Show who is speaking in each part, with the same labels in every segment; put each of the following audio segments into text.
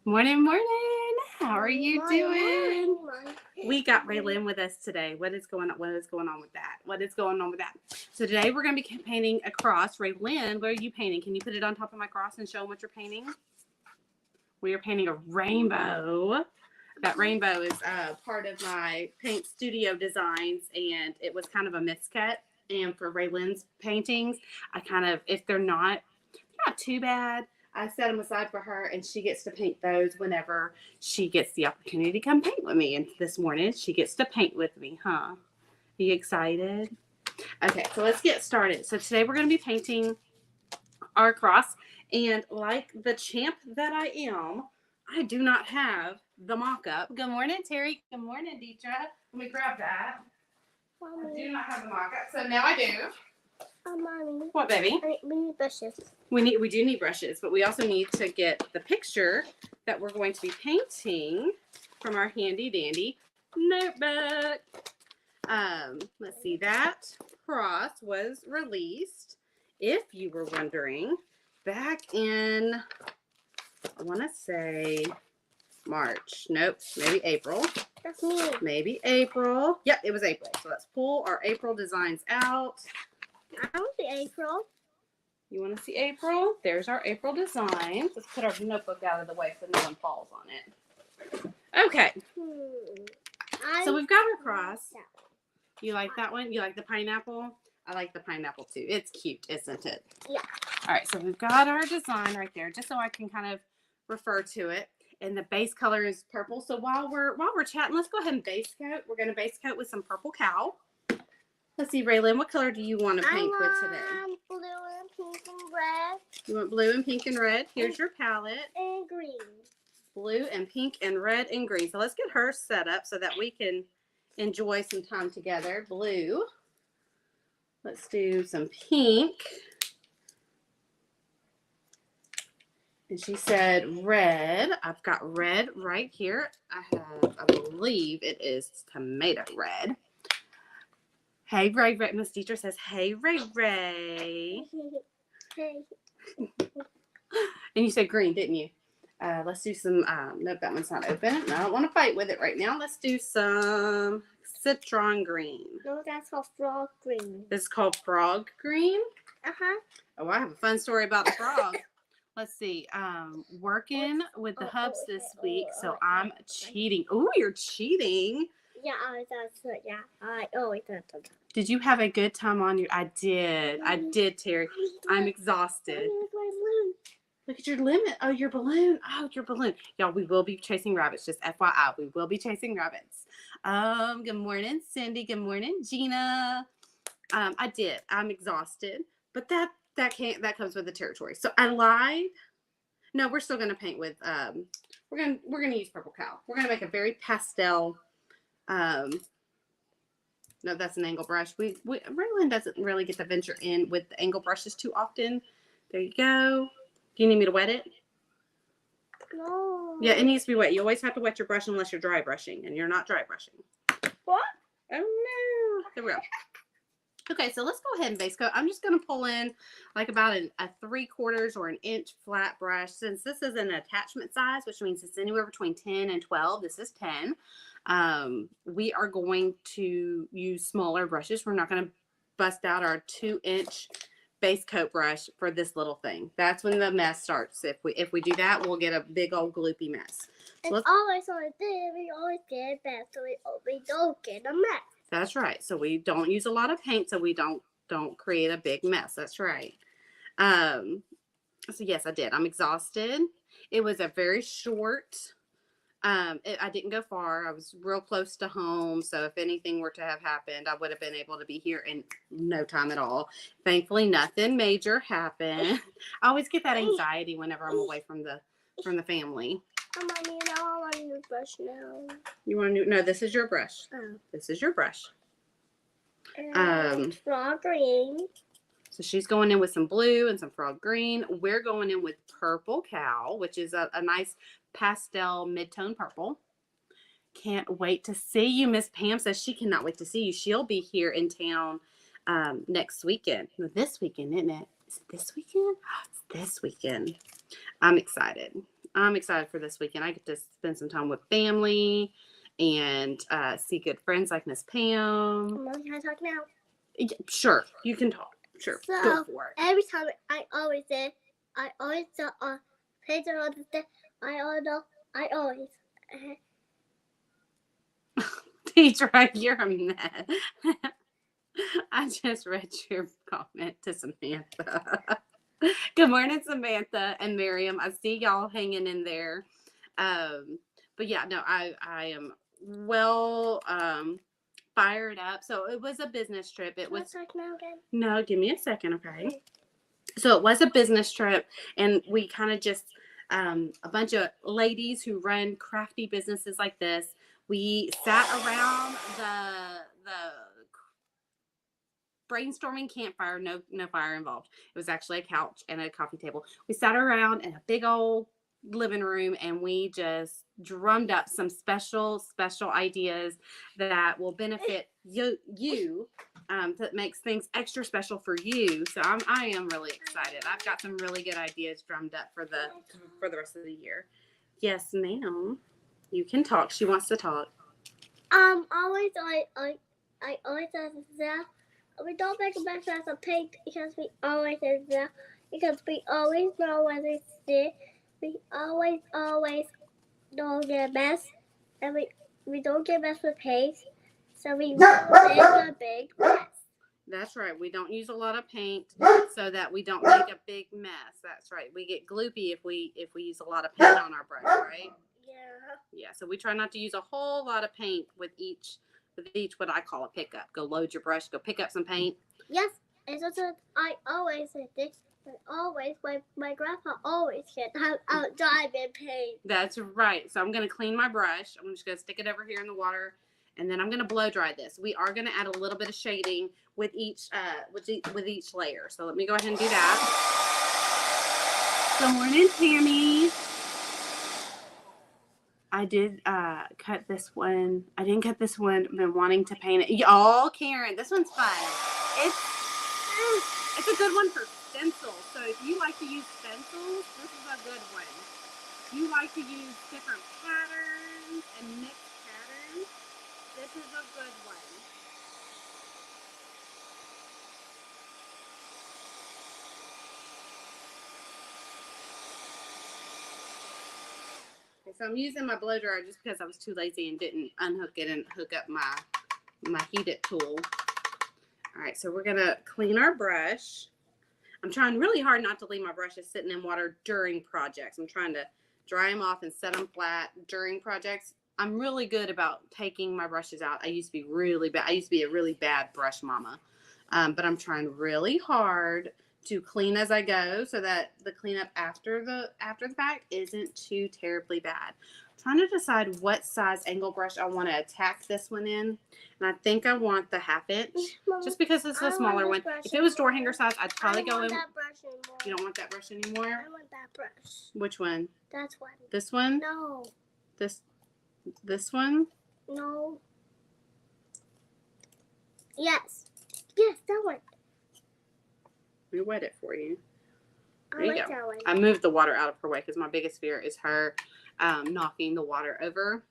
Speaker 1: Morning, morning. How are you doing? We got Raylyn with us today. What is going on? What is going on with that? What is going on with that? So today we're going to be painting a cross. Raylyn, what are you painting? Can you put it on top of my cross and show them what you're painting? We are painting a rainbow. That rainbow is part of my paint studio designs, and it was kind of a miscut. And for Raylyn's paintings, I kind of, if they're not too bad, I set them aside for her, and she gets to paint those whenever she gets the opportunity to come paint with me. And this morning, she gets to paint with me, huh? Are you excited? Okay, so let's get started. So today we're going to be painting our cross. And like the champ that I am, I do not have the mock-up. Good morning, Terry. Good morning, Deetra. Let me grab that. Mommy. I do not have the mock-up, so now I do.
Speaker 2: Mommy.
Speaker 1: What, baby?
Speaker 2: We need brushes.
Speaker 1: We do need brushes, but we also need to get the picture that we're going to be painting from our handy dandy notebook. Let's see, that cross was released, if you were wondering, back in, I want to say March. Nope, maybe April.
Speaker 2: That's me.
Speaker 1: Maybe April. Yep, it was April. So let's pull our April designs out.
Speaker 2: I don't see April.
Speaker 1: You want to see April? There's our April design. Let's put our notebook out of the way so no one falls on it. Okay. So we've got our cross. You like that one? You like the pineapple? I like the pineapple too. It's cute, isn't it?
Speaker 2: Yeah.
Speaker 1: All right. So we've got our design right there, just so I can kind of refer to it. And the base color is purple. So while we're chatting, let's go ahead and base coat. We're going to base coat with some purple cow. Let's see, Raylyn, what color do you want to paint with today?
Speaker 2: I want blue and pink and red.
Speaker 1: You want blue and pink and red? Here's your palette.
Speaker 2: And green.
Speaker 1: Blue and pink and red and green. So let's get her set up so that we can enjoy some time together. Blue. Let's do some pink. And she said red. I've got red right here. I believe it is tomato red. Hey, Ray, Ray. Miss Deetra says, hey, Ray, Ray.
Speaker 2: Hey.
Speaker 1: And you said green, didn't you? Let's do some, nope, that one's not open. I don't want to fight with it right now. Let's do some citron green.
Speaker 2: No, that's called frog green.
Speaker 1: This is called frog green?
Speaker 2: Uh-huh.
Speaker 1: Oh, I have a fun story about the frog. Let's see. Working with the hubs this week, so I'm cheating. Oh, you're cheating.
Speaker 2: Yeah, that's it. Yeah. I always do that.
Speaker 1: Did you have a good time on your? I did, Terry. I'm exhausted. Look at your limit. Oh, your balloon. Oh, your balloon. Y'all, we will be chasing rabbits. Just FYI, we will be chasing rabbits. Good morning, Cindy. Good morning, Gina. I did. I'm exhausted, but that comes with the territory. So I lied. No, we're still gonna paint with. We're gonna use purple cow. We're gonna make a very pastel. No, that's an angle brush. Raylyn doesn't really get to venture in with the angle brushes too often. There you go. Do you need me to wet it?
Speaker 2: No.
Speaker 1: Yeah, it needs to be wet. You always have to wet your brush unless you're dry brushing, and you're not dry brushing.
Speaker 2: What?
Speaker 1: Oh no. There we go. Okay, so let's go ahead and base coat. I'm just going to pull in like about a 3/4 or an inch flat brush. Since this is an attachment size, which means it's anywhere between 10 and 12. This is 10. We are going to use smaller brushes. We're not going to bust out our 2-inch base coat brush for this little thing. That's when the mess starts. If we do that, we'll get a big old gloopy mess. So
Speaker 2: it's always on this. We always get a mess, so we don't get a mess.
Speaker 1: That's right. So we don't use a lot of paint, so we don't create a big mess. That's right. So yes, I did. I'm exhausted. It was a very short. I didn't go far. I was real close to home. So if anything were to have happened, I would have been able to be here in no time at all. Thankfully, nothing major happened. I always get that anxiety whenever I'm away from the family.
Speaker 2: Mommy, now I want a new brush now.
Speaker 1: You want a new? No, this is your brush.
Speaker 2: Oh.
Speaker 1: This is your brush.
Speaker 2: Frog green.
Speaker 1: So she's going in with some blue and some frog green. We're going in with purple cow, which is a nice pastel mid-tone purple. Can't wait to see you. Miss Pam says she cannot wait to see you. She'll be here in town next weekend. No, this weekend, isn't it? Is it this weekend? It's this weekend. I'm excited. I'm excited for this weekend. I get to spend some time with family and see good friends like Miss Pam.
Speaker 2: Can I talk now?
Speaker 1: Yeah, sure, you can talk. Sure,
Speaker 2: So,
Speaker 1: go for it.
Speaker 2: every time I always saw a picture of the thing. I always.
Speaker 1: Teacher, you're a mess. I just read your comment to Samantha. Good morning, Samantha and Miriam. I see y'all hanging in there. But yeah, no, I am well fired up. So it was a business trip. It was.
Speaker 2: Can I talk now again?
Speaker 1: No, give me a second, okay? So it was a business trip, and we kind of just a bunch of ladies who run crafty businesses like this. We sat around the brainstorming campfire. No fire involved. It was actually a couch and a coffee table. We sat around in a big old living room, and we just drummed up some special ideas that will benefit you that makes things extra special for you. So I am really excited. I've got some really good ideas drummed up for the rest of the year. Yes, ma'am. You can talk. She wants to talk.
Speaker 2: Always I always said that we don't make a mess as a paint because we always said that because we always know what it's there. We always don't get mess, and we don't get mess with paint, so we know it's a big mess.
Speaker 1: That's right. We don't use a lot of paint so that we don't make a big mess. That's right. We get gloopy if we use a lot of paint on our brush, right?
Speaker 2: Yeah.
Speaker 1: Yeah. So we try not to use a whole lot of paint with each what I call a pickup. Go load your brush. Go pick up some paint.
Speaker 2: Yes. And so I always said this. But always, my grandpa always said out driving paint.
Speaker 1: That's right. So I'm going to clean my brush. I'm just going to stick it over here in the water, and then I'm going to blow dry this. We are going to add a little bit of shading with each layer. So let me go ahead and do that. Good morning, Tammy. I did cut this one. I didn't cut this one. I've been wanting to paint it. Oh, Karen, this one's fun. It's a good one for stencils. So if you like to use stencils, this is a good one. You like to use different patterns and mixed patterns, this is a good one. Okay, so I'm using my blow dryer just because I was too lazy and didn't unhook it and hook up my heat it tool. All right, so we're gonna clean our brush. I'm trying really hard not to leave my brushes sitting in water during projects. I'm trying to dry them off and set them flat during projects. I'm really good about taking my brushes out. I used to be really bad. I used to be a really bad brush mama. But I'm trying really hard to clean as I go so that the cleanup after the fact isn't too terribly bad. I'm trying to decide what size angle brush I want to attack this one in. And I think I want the 1/2 inch just because it's a smaller one. If it was door hanger size, I'd probably go in.
Speaker 2: That brush anymore.
Speaker 1: You don't want that brush anymore?
Speaker 2: I want that brush.
Speaker 1: Which one?
Speaker 2: That one.
Speaker 1: This one?
Speaker 2: No.
Speaker 1: This one?
Speaker 2: No. Yes. Yes, that one.
Speaker 1: Let me wet it for you.
Speaker 2: I
Speaker 1: There you
Speaker 2: like
Speaker 1: go.
Speaker 2: that one.
Speaker 1: I moved the water out of her way because my biggest fear is her knocking the water over.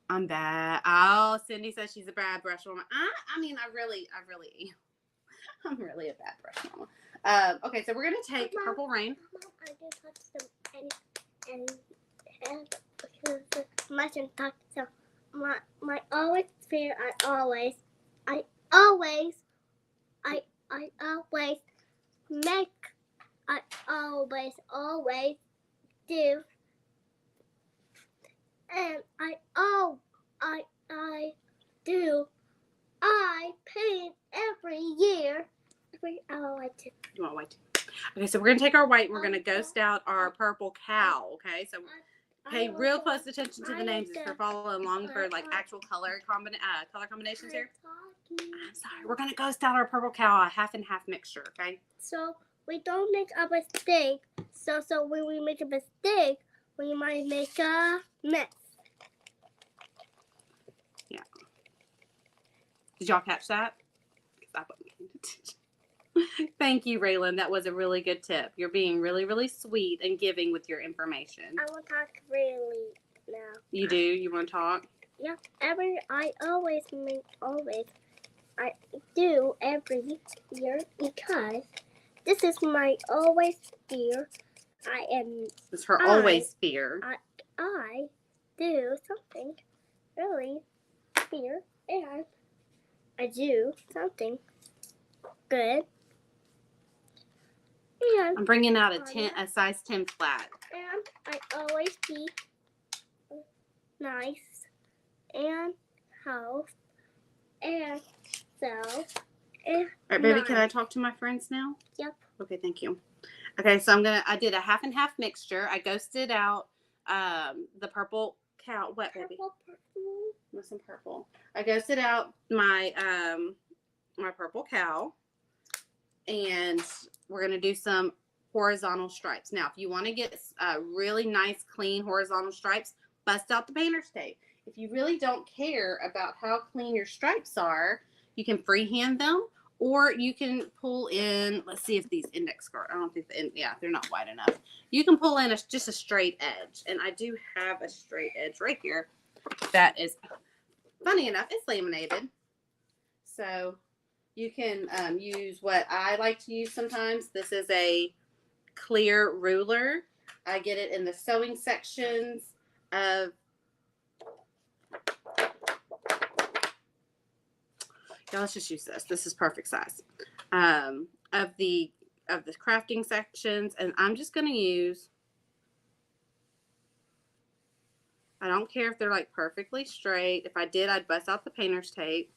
Speaker 1: I'm bad. Oh, Cindy says she's a bad brush woman. I mean, I really am. I'm really a bad brush mama. Okay, so we're gonna take Purple Rain.
Speaker 2: Mom, I did touch them and my son talked. So my always fear. I always make. I always do. And I do. I paint every year. I like to.
Speaker 1: You want white too? Okay, so we're gonna take our white and we're gonna ghost out our purple cow. Okay, so pay real close attention to the names as we're following along for like actual color combinations here. I'm sorry, we're gonna ghost out our purple cow, a 1/2 and 1/2 mixture. Okay.
Speaker 2: So we don't make a mistake. So when we make a mistake, we might make a mess.
Speaker 1: Yeah. Did y'all catch that? I wasn't paying attention. Thank you, Raylan. That was a really good tip. You're being really, really sweet and giving with your information.
Speaker 2: I will talk really now.
Speaker 1: You do? You want to talk?
Speaker 2: Yeah, I do every year because this is my always fear.
Speaker 1: It's her always fear.
Speaker 2: I do something really fear and I do something good. And
Speaker 1: I'm bringing out a size 10 flat.
Speaker 2: And I always be nice and help and so.
Speaker 1: All right, baby, can I talk to my friends now?
Speaker 2: Yep.
Speaker 1: Okay, thank you. Okay, so I did a half and half mixture. I ghosted out the purple cow. What, baby?
Speaker 2: Purple.
Speaker 1: With some purple. I ghosted out my my purple cow, and we're gonna do some horizontal stripes. Now, if you want to get really nice, clean horizontal stripes, bust out the painter's tape. If you really don't care about how clean your stripes are, you can freehand them, or you can pull in. Let's see if these index cards. I don't think they're not wide enough. You can pull in just a straight edge, and I do have a straight edge right here. That is, funny enough, it's laminated. So you can use what I like to use sometimes. This is a clear ruler. I get it in the sewing sections of, yeah, let's just use this. This is perfect size. Of the crafting sections, and I'm just going to use, I don't care if they're like perfectly straight. If I did, I'd bust out the painter's tape.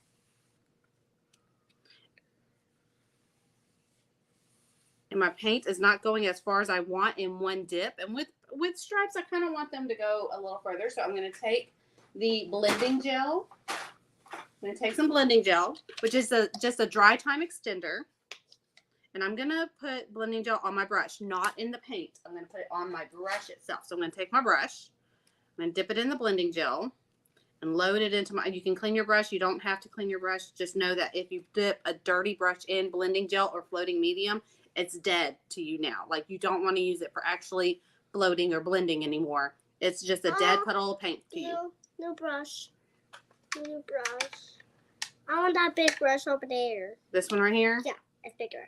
Speaker 1: And my paint is not going as far as I want in one dip. And with stripes, I kind of want them to go a little further. So I'm going to take the blending gel. I'm going to take some blending gel, which is just a dry time extender. And I'm going to put blending gel on my brush, not in the paint. I'm going to put it on my brush itself. So I'm going to take my brush. I'm going to dip it in the blending gel and load it into you can clean your brush. You don't have to clean your brush. Just know that if you dip a dirty brush in blending gel or floating medium, it's dead to you now. Like, you don't want to use it for actually floating or blending anymore. It's just a dead puddle of paint to you.
Speaker 2: No brush. No brush. I want that big brush over there.
Speaker 1: This one right here?
Speaker 2: Yeah, it's bigger.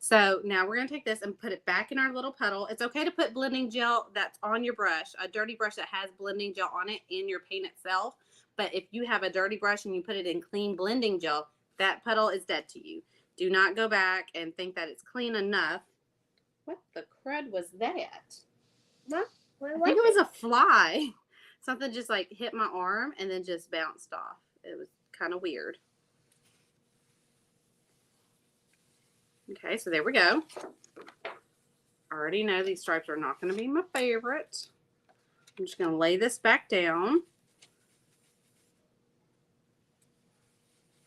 Speaker 1: So now we're going to take this and put it back in our little puddle. It's okay to put blending gel that's on your brush, a dirty brush that has blending gel on it, in your paint itself. But if you have a dirty brush and you put it in clean blending gel, that puddle is dead to you. Do not go back and think that it's clean enough. What the crud was that?
Speaker 2: What?
Speaker 1: I think it was a fly. Something just like hit my arm and then just bounced off. It was kind of weird. Okay, so there we go. I already know these stripes are not going to be my favorite. I'm just going to lay this back down.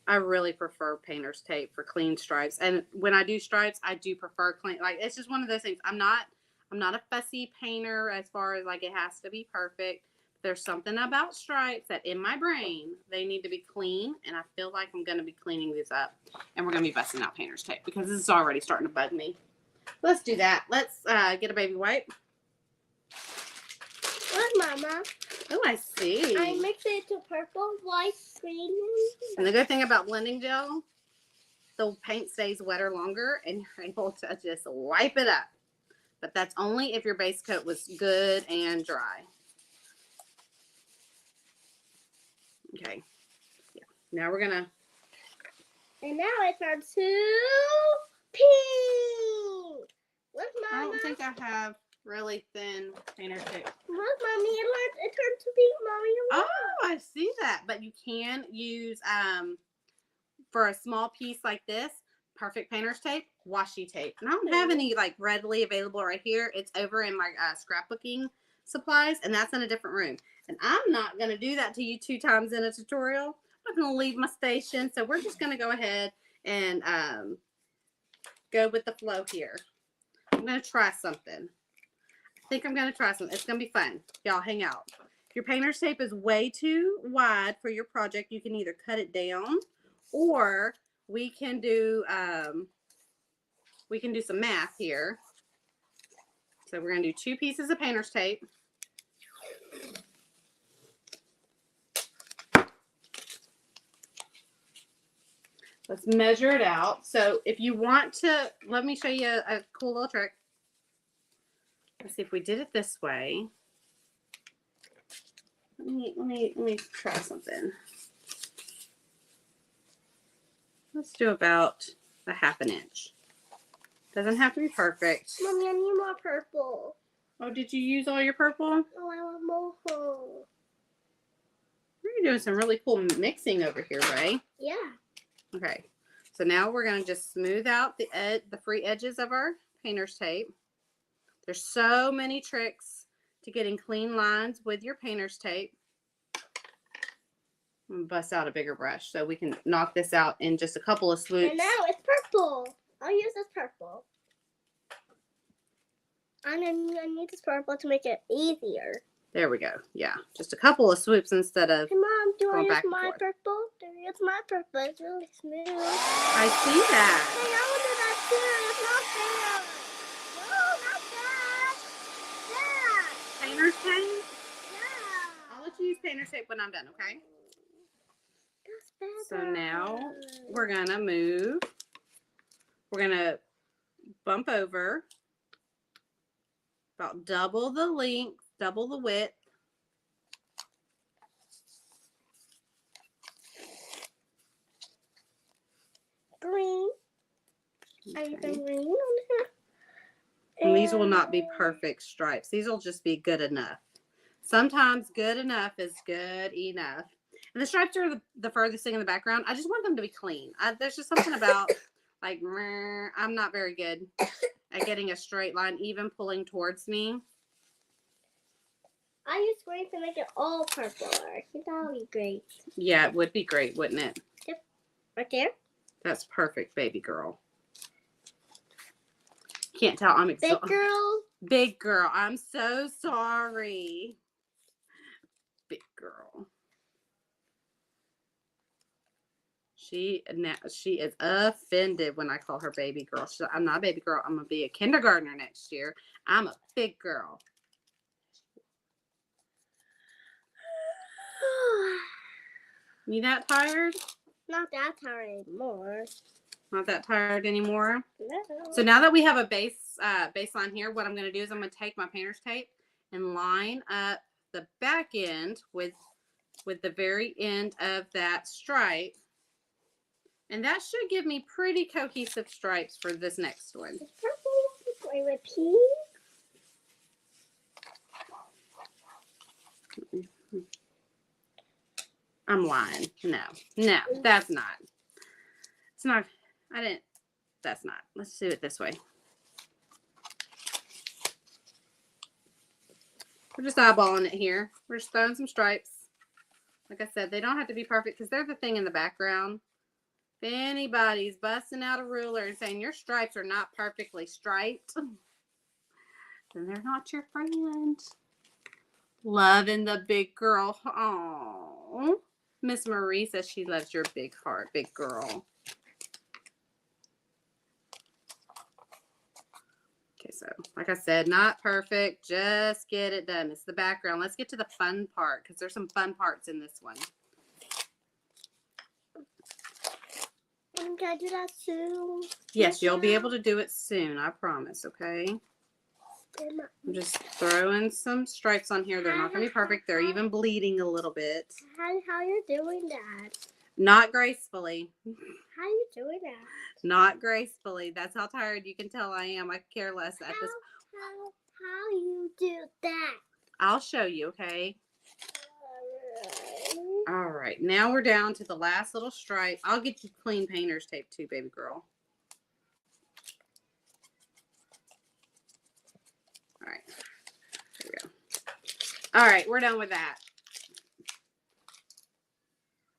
Speaker 1: I really prefer painter's tape for clean stripes. And when I do stripes, I do prefer clean. Like, it's just one of those things. I'm not a fussy painter as far as like it has to be perfect. There's something about stripes that in my brain, they need to be clean. And I feel like I'm going to be cleaning these up. And we're going to be busting out painter's tape because this is already starting to bug me. Let's do that. Let's get a baby wipe.
Speaker 2: Look, Mama.
Speaker 1: Oh, I see.
Speaker 2: I mixed it to purple, white, green.
Speaker 1: And the good thing about blending gel, the paint stays wetter longer and you're able to just wipe it up. But that's only if your base coat was good and dry. Okay. Yeah. Now we're going to.
Speaker 2: And now it turns to pink. Look, Mama.
Speaker 1: I don't think I have really thin painter's tape.
Speaker 2: Look, Mommy, it turned to pink, Mommy.
Speaker 1: Oh, I see that. But you can use, for a small piece like this, perfect painter's tape, washi tape. And I don't have any like readily available right here. It's over in my scrapbooking supplies, and that's in a different room. And I'm not going to do that to you 2 times in a tutorial. I'm not going to leave my station. So we're just going to go ahead and go with the flow here. I'm going to try something. I think I'm going to try something. It's going to be fun. Y'all hang out. If your painter's tape is way too wide for your project, you can either cut it down or we can do some math here. So we're going to do 2 pieces of painter's tape. Let's measure it out. So if you want to, let me show you a cool little trick. Let's see if we did it this way. Let me try something. Let's do about a 1/2 inch. Doesn't have to be perfect.
Speaker 2: Mommy, I need more purple.
Speaker 1: Oh, did you use all your purple?
Speaker 2: Oh, I want more.
Speaker 1: We're doing some really cool mixing over here, Ray.
Speaker 2: Yeah.
Speaker 1: Okay. So now we're going to just smooth out the free edges of our painter's tape. There's so many tricks to getting clean lines with your painter's tape. I'm going to bust out a bigger brush so we can knock this out in just a couple of swoops.
Speaker 2: And now it's purple. I'll use this purple. I need this purple to make it easier.
Speaker 1: There we go. Yeah, just a couple of swoops instead of.
Speaker 2: Hey, Mom, do I
Speaker 1: going
Speaker 2: use
Speaker 1: back and
Speaker 2: my
Speaker 1: forth.
Speaker 2: purple? Do I use my purple? It's really smooth.
Speaker 1: I see that.
Speaker 2: Hey, I want to do that too. It's not fair. No, not that. Yeah.
Speaker 1: Painter's tape?
Speaker 2: Yeah.
Speaker 1: I'll let you use painter's tape when I'm done, okay?
Speaker 2: That's
Speaker 1: So
Speaker 2: better.
Speaker 1: now we're going to move. We're going to bump over about double the length, double the width.
Speaker 2: Green. I use
Speaker 1: Okay.
Speaker 2: the green on here.
Speaker 1: And these will not be perfect stripes. These will just be good enough. Sometimes good enough is good enough. And the stripes are the furthest thing in the background. I just want them to be clean. There's just something about, like, I'm not very good at getting a straight line, even pulling towards me.
Speaker 2: I use green to make it all purple. I think that would be great.
Speaker 1: Yeah, it would be great, wouldn't it?
Speaker 2: Right there.
Speaker 1: That's perfect, baby girl. Can't tell I'm exhausted.
Speaker 2: Big girl.
Speaker 1: Big girl. I'm so sorry. Big girl. She is offended when I call her baby girl. I'm not a baby girl. I'm going to be a kindergartner next year. I'm a big girl. You that tired?
Speaker 2: Not that tired anymore.
Speaker 1: Not that tired anymore?
Speaker 2: No.
Speaker 1: So now that we have a baseline here, what I'm going to do is I'm going to take my painter's tape and line up the back end with the very end of that stripe. And that should give me pretty cohesive stripes for this next one.
Speaker 2: Is purple going with pink?
Speaker 1: I'm lying. No, that's not. It's not. That's not. Let's do it this way. We're just eyeballing it here. We're just throwing some stripes. Like I said, they don't have to be perfect because they're the thing in the background. If anybody's busting out a ruler and saying your stripes are not perfectly striped, then they're not your friend. Loving the big girl. Aww. Miss Marie says she loves your big heart, big girl. Okay, so like I said, not perfect. Just get it done. It's the background. Let's get to the fun part because there's some fun parts in this one.
Speaker 2: Can I do that soon?
Speaker 1: Yes, you'll be able to do it soon. I promise, okay? I'm just throwing some stripes on here. They're not going to be perfect. They're even bleeding a little bit.
Speaker 2: How you doing that?
Speaker 1: Not gracefully.
Speaker 2: How you doing that?
Speaker 1: Not gracefully. That's how tired you can tell I am. I care less at this.
Speaker 2: How you do that?
Speaker 1: I'll show you, okay? All right. Now we're down to the last little stripe. I'll get you clean painter's tape too, baby girl. All right. There we go. All right. We're done with that.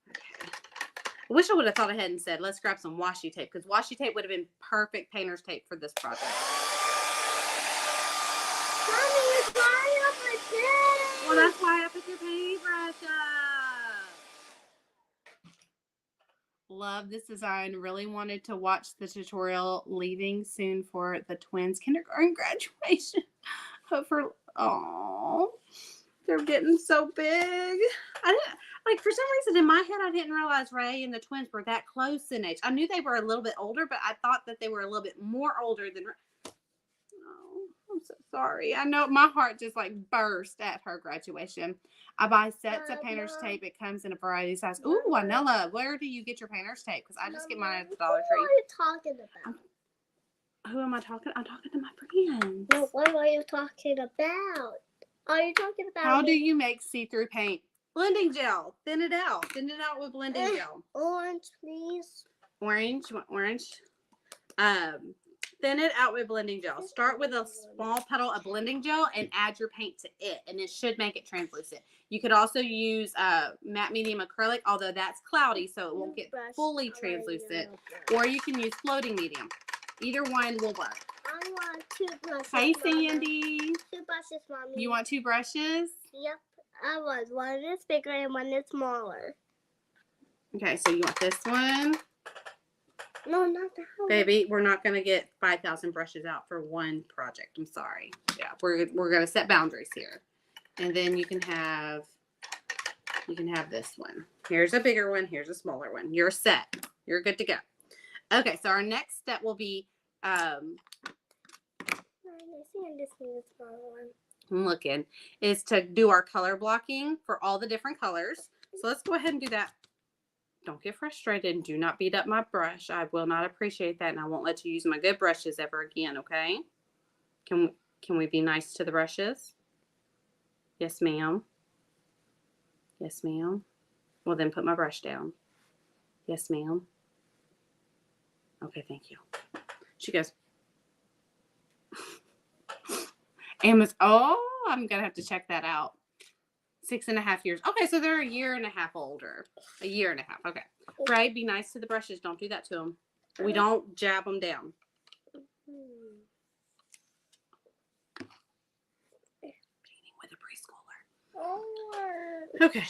Speaker 1: Okay. I wish I would have thought ahead and said, let's grab some washi tape because washi tape would have been perfect painter's tape for this project.
Speaker 2: Mommy, you're flying up my bed.
Speaker 1: Well, that's why I put your paintbrush up. love this design. Really wanted to watch the tutorial. Leaving soon for the twins' kindergarten graduation. Hope for, oh, they're getting so big. I didn't, like, for some reason in my head, I didn't realize Ray and the twins were that close in age. I knew they were a little bit older, but I thought that they were a little bit more older than Ray. Oh, I'm so sorry. I know my heart just like burst at her graduation. I buy sets of painter's tape. It comes in a variety of sizes. Ooh, Anella, where do you get your painter's tape? Because I just get mine at the Dollar Tree.
Speaker 2: What are you talking about?
Speaker 1: Who am I talking? I'm talking to my friends.
Speaker 2: No, what are you talking about? Are you talking about?
Speaker 1: How do you make see-through paint? Blending gel. Thin it out. Thin it out with blending gel.
Speaker 2: Orange, please.
Speaker 1: Orange. You want orange? Thin it out with blending gel. Start with a small puddle of blending gel and add your paint to it, and it should make it translucent. You could also use matte medium acrylic, although that's cloudy, so it won't get fully translucent. Or you can use floating medium. Either one will work.
Speaker 2: I want 2 brushes.
Speaker 1: Hey, Sandy.
Speaker 2: 2 brushes, Mommy.
Speaker 1: You want 2 brushes?
Speaker 2: Yep. I want one is bigger and one is smaller.
Speaker 1: Okay, so you want this one?
Speaker 2: No, not that one.
Speaker 1: Baby, we're not going to get 5,000 brushes out for one project. I'm sorry. Yeah, we're going to set boundaries here. And then you can have this one. Here's a bigger one. Here's a smaller one. You're set. You're good to go. Okay, so our next step will be I'm looking, is to do our color blocking for all the different colors. So let's go ahead and do that. Don't get frustrated and do not beat up my brush. I will not appreciate that, and I won't let you use my good brushes ever again, okay? Can we be nice to the brushes? Yes, ma'am. Yes, ma'am. Well, then put my brush down. Yes, ma'am. Okay, thank you. She goes, Amos, oh, I'm going to have to check that out. 6.5 years. Okay, so they're 1.5 years older. 1.5 years. Okay. Ray, be nice to the brushes. Don't do that to them. We don't jab them down. Painting with a preschooler.
Speaker 2: Orange.
Speaker 1: Okay.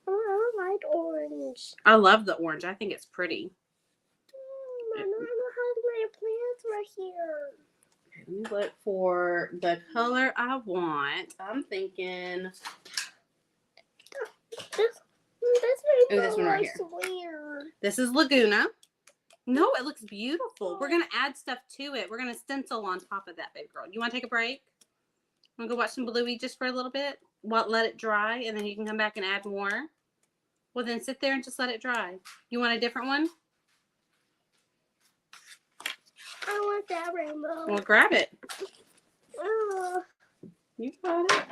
Speaker 2: Oh, I like orange.
Speaker 1: I love the orange. I think it's pretty.
Speaker 2: I don't know how my plants were here.
Speaker 1: Okay, let me look for the color I want. I'm thinking this one right here.
Speaker 2: Weird.
Speaker 1: This is Laguna. No, it looks beautiful. We're going to add stuff to it. We're going to stencil on top of that, baby girl. You want to take a break? Want to go watch some Bluey just for a little bit? Let it dry, and then you can come back and add more. Well, then sit there and just let it dry. You want a different one?
Speaker 2: I want that rainbow.
Speaker 1: Well, grab it.
Speaker 2: Oh.
Speaker 1: You got it.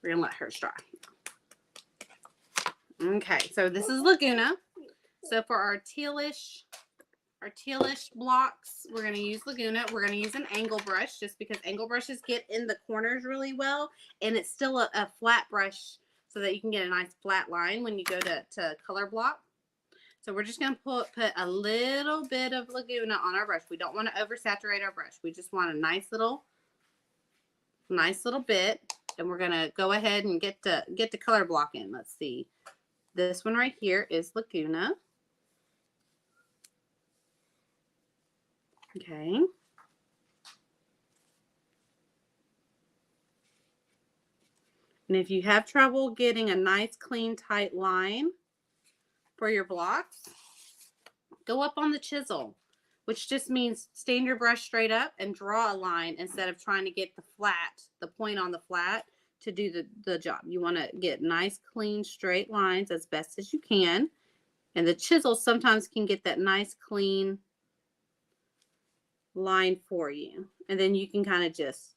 Speaker 1: We're going to let hers dry. Okay, so this is Laguna. So for our tealish blocks, we're going to use Laguna. We're going to use an angle brush just because angle brushes get in the corners really well. And it's still a flat brush so that you can get a nice flat line when you go to color block. So we're just going to put a little bit of Laguna on our brush. We don't want to oversaturate our brush. We just want a nice little bit. And we're going to go ahead and get the color block in. Let's see. This one right here is Laguna. Okay. And if you have trouble getting a nice, clean, tight line for your blocks, go up on the chisel, which just means stand your brush straight up and draw a line instead of trying to get the point on the flat to do the job. You want to get nice, clean, straight lines as best as you can. And the chisel sometimes can get that nice, clean line for you. And then you can kind of just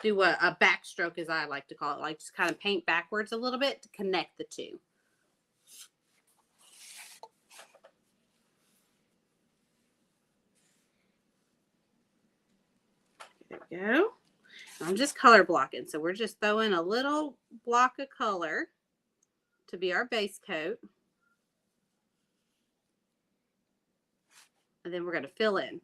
Speaker 1: do a backstroke, as I like to call it, like just kind of paint backwards a little bit to connect the two. There we go. I'm just color blocking. So we're just throwing a little block of color to be our base coat. And then we're going to fill in.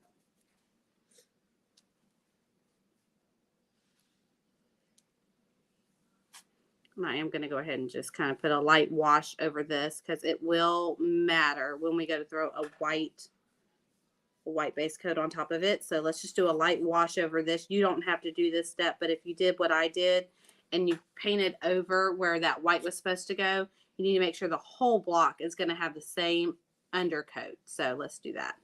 Speaker 1: I am going to go ahead and just kind of put a light wash over this because it will matter when we go to throw a white base coat on top of it. So let's just do a light wash over this. You don't have to do this step, but if you did what I did and you painted over where that white was supposed to go, you need to make sure the whole block is going to have the same undercoat. So let's do that.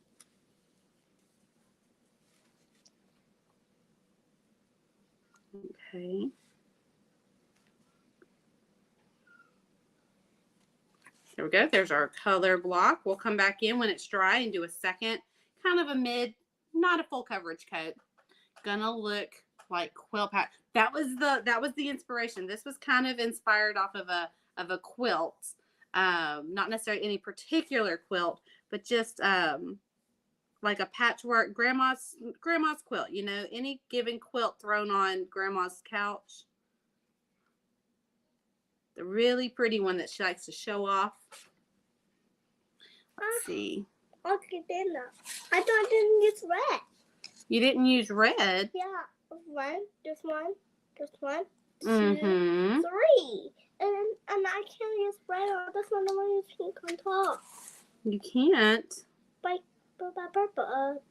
Speaker 1: Okay. There we go. There's our color block. We'll come back in when it's dry and do a second, kind of a mid, not a full coverage coat. Gonna look like quilt patch. That was the inspiration. This was kind of inspired off of a quilt. Not necessarily any particular quilt, but just like a patchwork grandma's quilt, you know, any given quilt thrown on grandma's couch. The really pretty one that she likes to show off. Let's see.
Speaker 2: Okay, then I thought I didn't use red.
Speaker 1: You didn't use red?
Speaker 2: Yeah, this one, 2,
Speaker 1: Mm-hmm.
Speaker 2: 3. And I can't use red on this one. I want to use pink on top.
Speaker 1: You can't.
Speaker 2: By purple.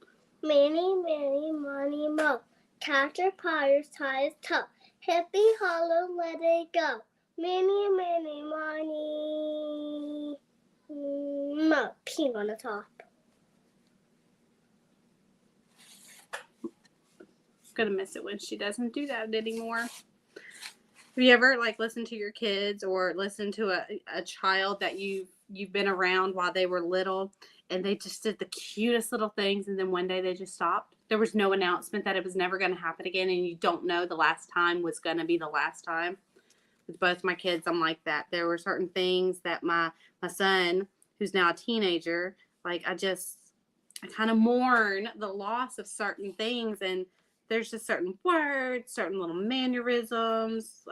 Speaker 2: Many, money, mo. Catcher, Potter's ties, toe. Hippie, hollow, let it go. Many, money, mo. Pink on the top.
Speaker 1: Gonna miss it when she doesn't do that anymore. Have you ever like listened to your kids or listened to a child that you've been around while they were little and they just did the cutest little things and then one day they just stopped? There was no announcement that it was never going to happen again and you don't know the last time was going to be the last time. With both my kids, I'm like that. There were certain things that my son, who's now a teenager, like I kind of mourn the loss of certain things, and there's just certain words, certain little mannerisms.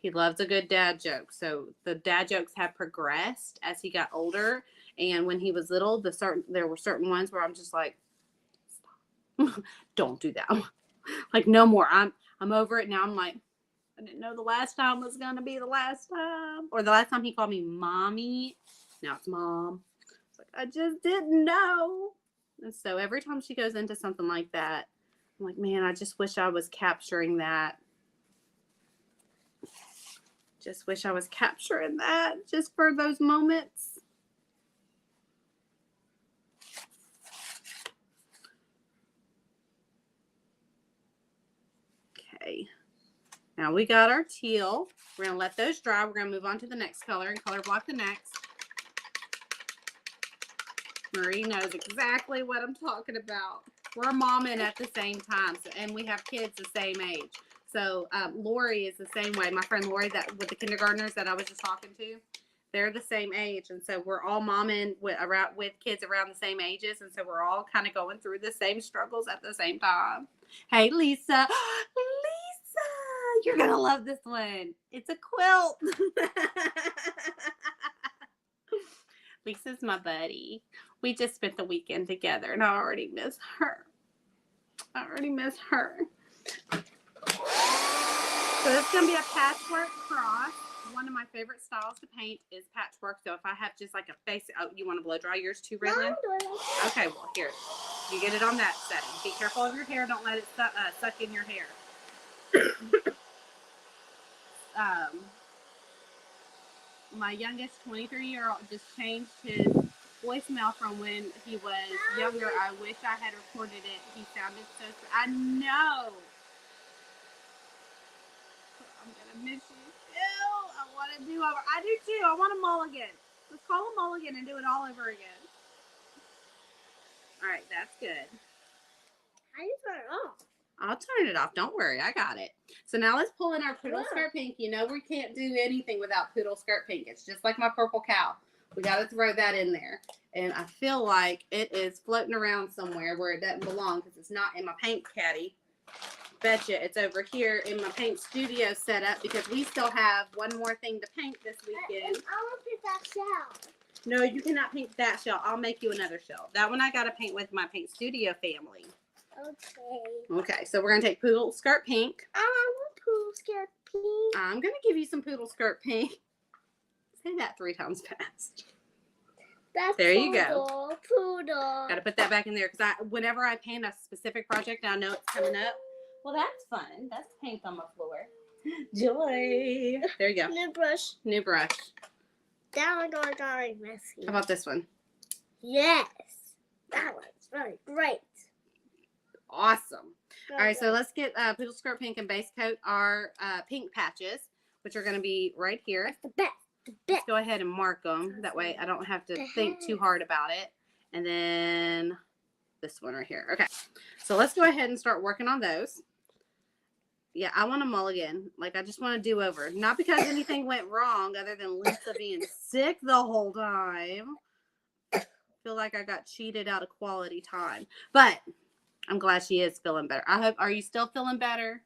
Speaker 1: He loves a good dad joke. So the dad jokes have progressed as he got older. And when he was little, there were certain ones where I'm just like, stop. Don't do that. Like no more. I'm over it now. I'm like, I didn't know the last time was going to be the last time. Or the last time he called me mommy. Now it's mom. It's like, I just didn't know. And so every time she goes into something like that, I'm like, man, I just wish I was capturing that. Just wish I was capturing that just for those moments. Okay. Now we got our teal. We're going to let those dry. We're going to move on to the next color and color block the next. Marie knows exactly what I'm talking about. We're momming at the same time, and we have kids the same age. So Lori is the same way. My friend Lori, that with the kindergartners that I was just talking to, they're the same age, and so we're all momming with kids around the same ages, and so we're all kind of going through the same struggles at the same time. Hey, Lisa, you're gonna love this one. It's a quilt. Lisa's my buddy. We just spent the weekend together, and I already miss her. So it's going to be a patchwork cross. One of my favorite styles to paint is patchwork. So if I have just like a face, oh, you want to blow dry yours too, Raylan? Okay, well, here. You get it on that setting. Be careful of your hair. Don't let it suck in your hair. My youngest 23-year-old just changed his voicemail from when he was younger. I wish I had recorded it. He sounded so I know. I'm gonna miss you too. I want to do over. I do too. I want a mulligan. Let's call a mulligan and do it all over again. All right, that's good.
Speaker 2: How do you turn it off?
Speaker 1: I'll turn it off. Don't worry. I got it. So now let's pull in our poodle skirt pink. You know we can't do anything without poodle skirt pink. It's just like my purple cow. We got to throw that in there. And I feel like it is floating around somewhere where it doesn't belong because it's not in my paint caddy. Betcha it's over here in my paint studio setup because we still have one more thing to paint this weekend.
Speaker 2: I want to paint that shell.
Speaker 1: No, you cannot paint that shell. I'll make you another shell. That one I got to paint with my paint studio family.
Speaker 2: Okay.
Speaker 1: Okay, so we're going to take poodle skirt pink.
Speaker 2: I want poodle skirt pink.
Speaker 1: I'm going to give you some poodle skirt pink. Say that 3 times fast.
Speaker 2: That's
Speaker 1: there
Speaker 2: poodle,
Speaker 1: you go.
Speaker 2: Poodle.
Speaker 1: Got to put that back in there because whenever I paint a specific project, I know it's coming up. Well, that's fun. That's pink on my floor. Joy. There you go.
Speaker 2: New brush.
Speaker 1: New brush.
Speaker 2: That one got messy.
Speaker 1: How about this one?
Speaker 2: Yes. That one's really great.
Speaker 1: Awesome. All right, so let's get poodle skirt pink and base coat our pink patches, which are going to be right here.
Speaker 2: That's the best.
Speaker 1: Let's go ahead and mark them. That way I don't have to think too hard about it. And then this one right here. Okay, so let's go ahead and start working on those. Yeah, I want a mulligan. Like, I just want to do over. Not because anything went wrong other than Lisa being sick the whole time. I feel like I got cheated out of quality time. But I'm glad she is feeling better. I hope. Are you still feeling better?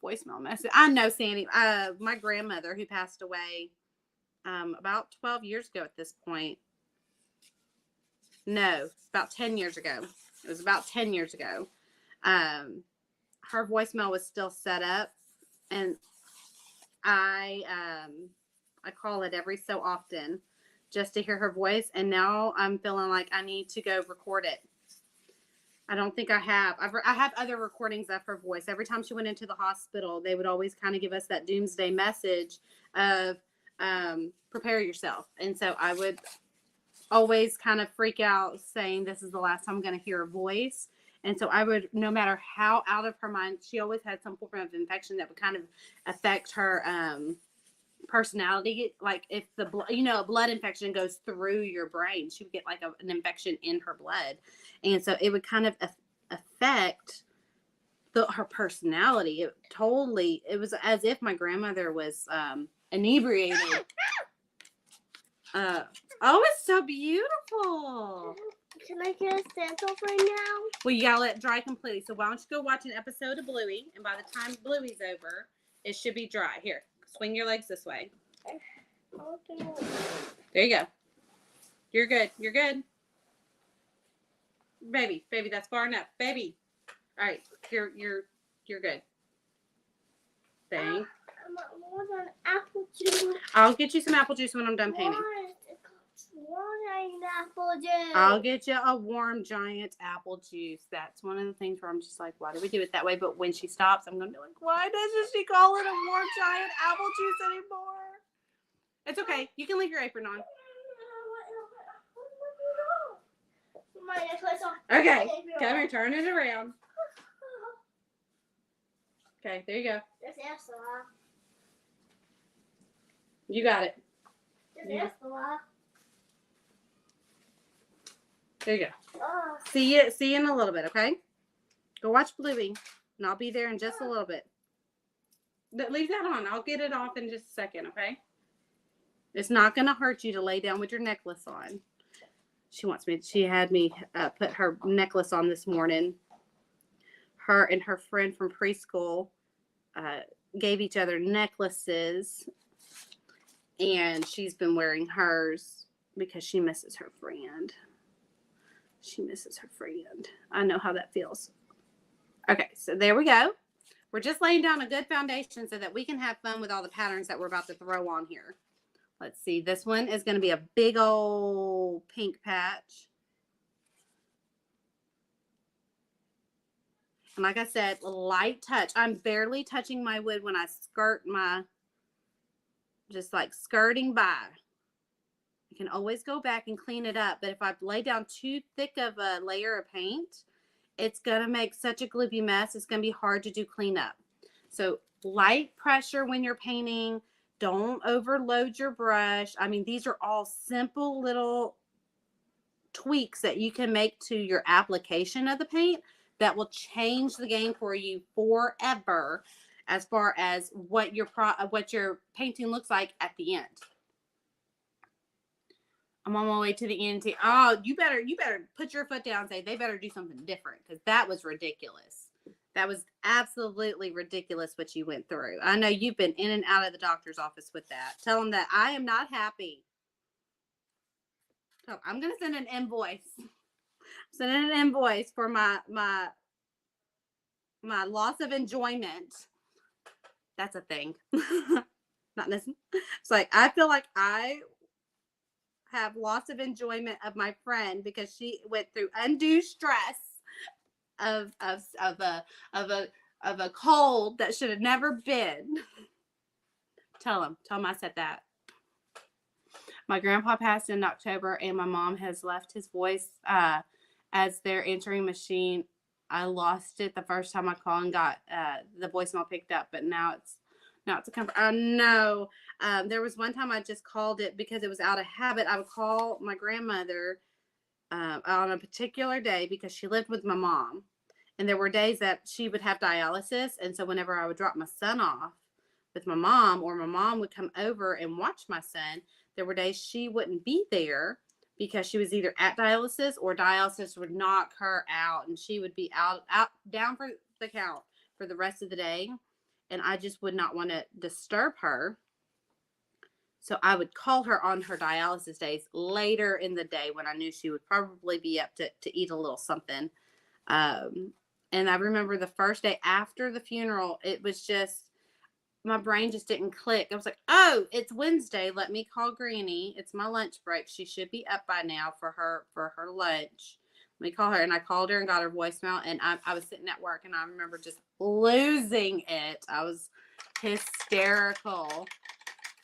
Speaker 1: Voicemail message. I know, Sandy. My grandmother, who passed away about 12 years ago at this point. No, about 10 years ago. It was about 10 years ago. Her voicemail was still set up, and I call it every so often just to hear her voice. And now I'm feeling like I need to go record it. I don't think I have. I have other recordings of her voice. Every time she went into the hospital, they would always kind of give us that doomsday message of prepare yourself. And so I would always kind of freak out saying, this is the last time I'm going to hear a voice. And so I would, no matter how out of her mind, she always had some form of infection that would kind of affect her personality. Like if a blood infection goes through your brain, she would get like an infection in her blood. And so it would kind of affect her personality. It was as if my grandmother was inebriated. Oh, it's so beautiful.
Speaker 2: Can I get a stencil right now?
Speaker 1: Well, you gotta let it dry completely. So why don't you go watch an episode of Bluey, and by the time Bluey's over, it should be dry. Here, swing your legs this way. There you go. You're good. You're good. Baby, that's far enough. Baby. All right, you're good. Thanks.
Speaker 2: I want an apple juice.
Speaker 1: I'll get you some apple juice when I'm done painting.
Speaker 2: Apple juice.
Speaker 1: I'll get you a warm giant apple juice. That's one of the things where I'm just like, why do we do it that way? But when she stops, I'm gonna be like, why doesn't she call it a warm giant apple juice anymore? It's okay. You can leave your apron on. Okay, come here, turn it around. Okay, there you go. You got it. There you go. See you in a little bit, okay? Go watch Bluey, and I'll be there in just a little bit. Leave that on. I'll get it off in just a second, okay? It's not going to hurt you to lay down with your necklace on. She had me put her necklace on this morning. Her and her friend from preschool gave each other necklaces, and she's been wearing hers because she misses her friend. I know how that feels. Okay, so there we go. We're just laying down a good foundation so that we can have fun with all the patterns that we're about to throw on here. Let's see. This one is going to be a big old pink patch. And like I said, light touch. I'm barely touching my wood when I skirt just like skirting by. I can always go back and clean it up. But if I lay down too thick of a layer of paint, it's going to make such a gloopy mess. It's going to be hard to do cleanup. So light pressure when you're painting. Don't overload your brush. I mean, these are all simple little tweaks that you can make to your application of the paint that will change the game for you forever as far as what your painting looks like at the end. I'm on my way to the end. Oh, you better put your foot down and say they better do something different, because that was ridiculous. That was absolutely ridiculous what you went through. I know you've been in and out of the doctor's office with that. Tell them that I am not happy. So I'm going to send an invoice. Sending an invoice for my loss of enjoyment That's a thing. Not necessarily. It's like I feel like I have lots of enjoyment of my friend because she went through undue stress of of a of a cold that should have never been. Tell him I said that. My grandpa passed in October, and my mom has left his voice as their answering machine. I lost it the first time I called and got the voicemail picked up, but now it's a comfort. Oh no. There was one time I just called it because it was out of habit. I would call my grandmother on a particular day because she lived with my mom. And there were days that she would have dialysis. And so whenever I would drop my son off with my mom, or my mom would come over and watch my son, there were days she wouldn't be there because she was either at dialysis or dialysis would knock her out and she would be out down for the count for the rest of the day. And I just would not want to disturb her. So I would call her on her dialysis days later in the day when I knew she would probably be up to eat a little something. And I remember the first day after the funeral, it was just, my brain just didn't click. I was like, oh, it's Wednesday. Let me call Granny. It's my lunch break. She should be up by now for her lunch. Let me call her. And I called her and got her voicemail. And I was sitting at work and I remember just losing it. I was hysterical.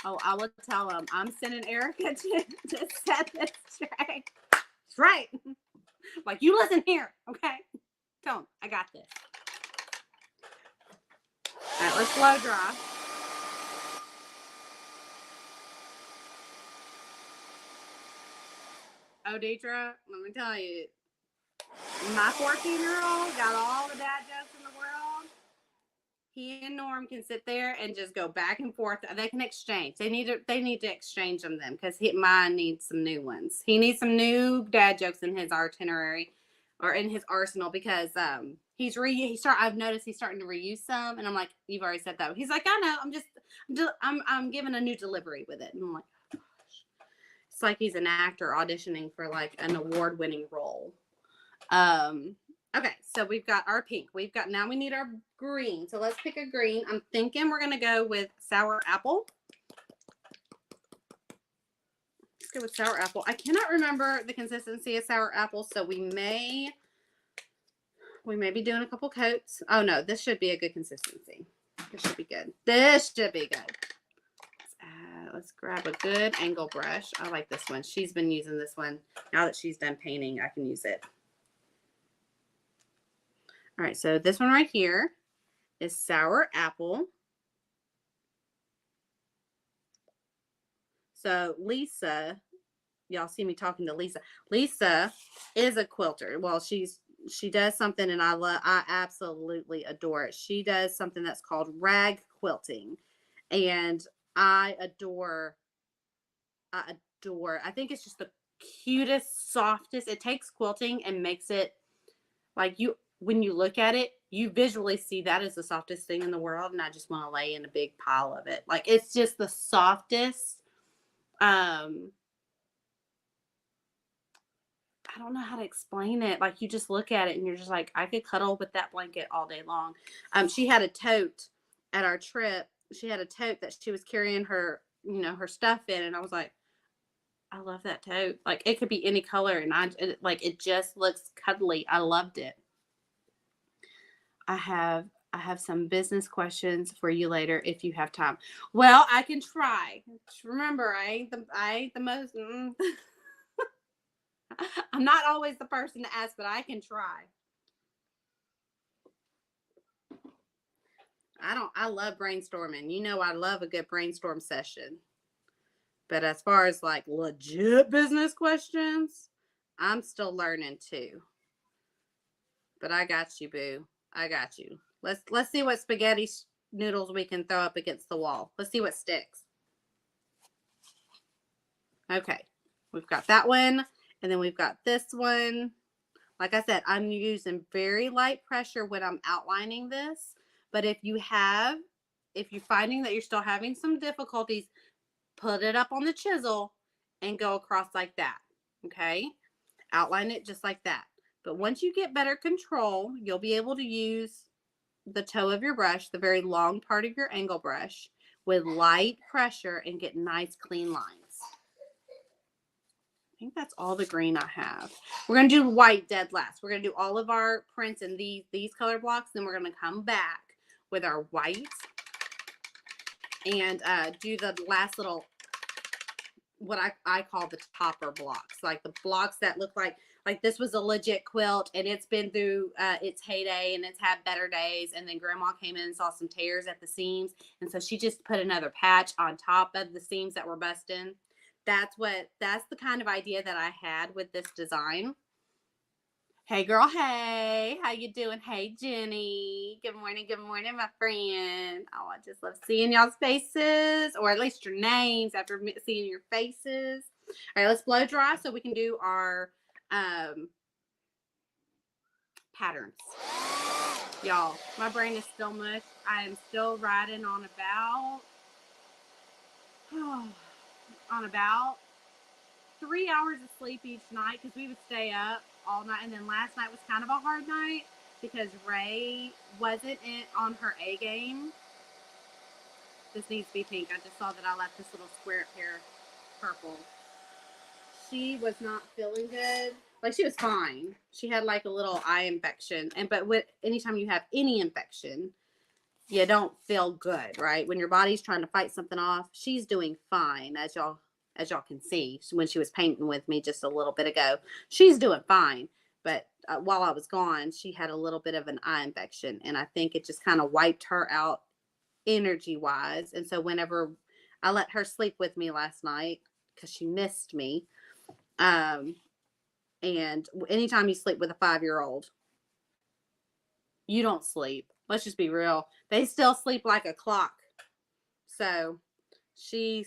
Speaker 1: Oh, I will tell him I'm sending Erika to set this straight. That's right. Like, you listen here, okay? Tell him I got this. All right, let's blow dry. Oh, Deidre, let me tell you, my 14-year-old got all the dad jokes in the world. He and Norm can sit there and just go back and forth. They can exchange. They need to exchange them because mine needs some new ones. He needs some new dad jokes in his itinerary or in his arsenal because I've noticed he's starting to reuse some, and I'm like, you've already said that. He's like, I know. I'm giving a new delivery with it, and I'm like, oh gosh. It's like he's an actor auditioning for like an award-winning role. Okay, so we've got our pink. Now we need our green. So let's pick a green. I'm thinking we're going to go with sour apple. Let's go with sour apple. I cannot remember the consistency of sour apple, so we may be doing a couple coats. Oh no, this should be a good consistency. This should be good. Let's grab a good angle brush. I like this one. She's been using this one. Now that she's done painting, I can use it. All right, so this one right here is sour apple. So Lisa, y'all see me talking to Lisa. Lisa is a quilter. Well, she does something, and I absolutely adore it. She does something that's called rag quilting, and I adore. I think it's just the cutest, softest. It takes quilting and makes it like when you look at it, you visually see that as the softest thing in the world, and I just want to lay in a big pile of it. Like, it's just the softest. I don't know how to explain it. Like, you just look at it and you're just like, I could cuddle with that blanket all day long. She had a tote at our trip. She had a tote that she was carrying her stuff in, and I was like, I love that tote. Like, it could be any color, and it just looks cuddly. I loved it. I have some business questions for you later if you have time. Well, I can try. Remember, I ain't the most. I'm not always the person to ask, but I can try. I love brainstorming. You know, I love a good brainstorm session. But as far as like legit business questions, I'm still learning too. But I got you, boo. I got you. Let's see what spaghetti noodles we can throw up against the wall. Let's see what sticks. Okay. We've got that one. And then we've got this one. Like I said, I'm using very light pressure when I'm outlining this. But if you're finding that you're still having some difficulties, put it up on the chisel and go across like that. Okay? Outline it just like that. But once you get better control, you'll be able to use the toe of your brush, the very long part of your angle brush, with light pressure and get nice clean lines. I think that's all the green I have. We're going to do white dead last. We're going to do all of our prints in these color blocks. Then we're going to come back with our white and do the last little, what I call the topper blocks, like the blocks that look like this was a legit quilt and it's been through its heyday and it's had better days, and then grandma came in and saw some tears at the seams, and so she just put another patch on top of the seams that were busting. That's the kind of idea that I had with this design. Hey girl, hey, how you doing? Hey Jenny, good morning, my friend. Oh, I just love seeing y'all's faces, or at least your names after seeing your faces. All right, let's blow dry so we can do our patterns. Y'all, my brain is still mush. I am still riding on about 3 hours of sleep each night, because we would stay up all night, and then last night was kind of a hard night because Ray wasn't on her A game. This needs to be pink. I just saw that I left this little square up here purple. She was not feeling good. Like, she was fine. She had like a little eye infection, but anytime you have any infection, you don't feel good, right? When your body's trying to fight something off. She's doing fine, as y'all can see when she was painting with me just a little bit ago. She's doing fine, but while I was gone, she had a little bit of an eye infection, and I think it just kind of wiped her out energy wise. And so whenever I let her sleep with me last night, because she missed me, and anytime you sleep with a 5-year-old, you don't sleep. Let's just be real. They still sleep like a clock. So she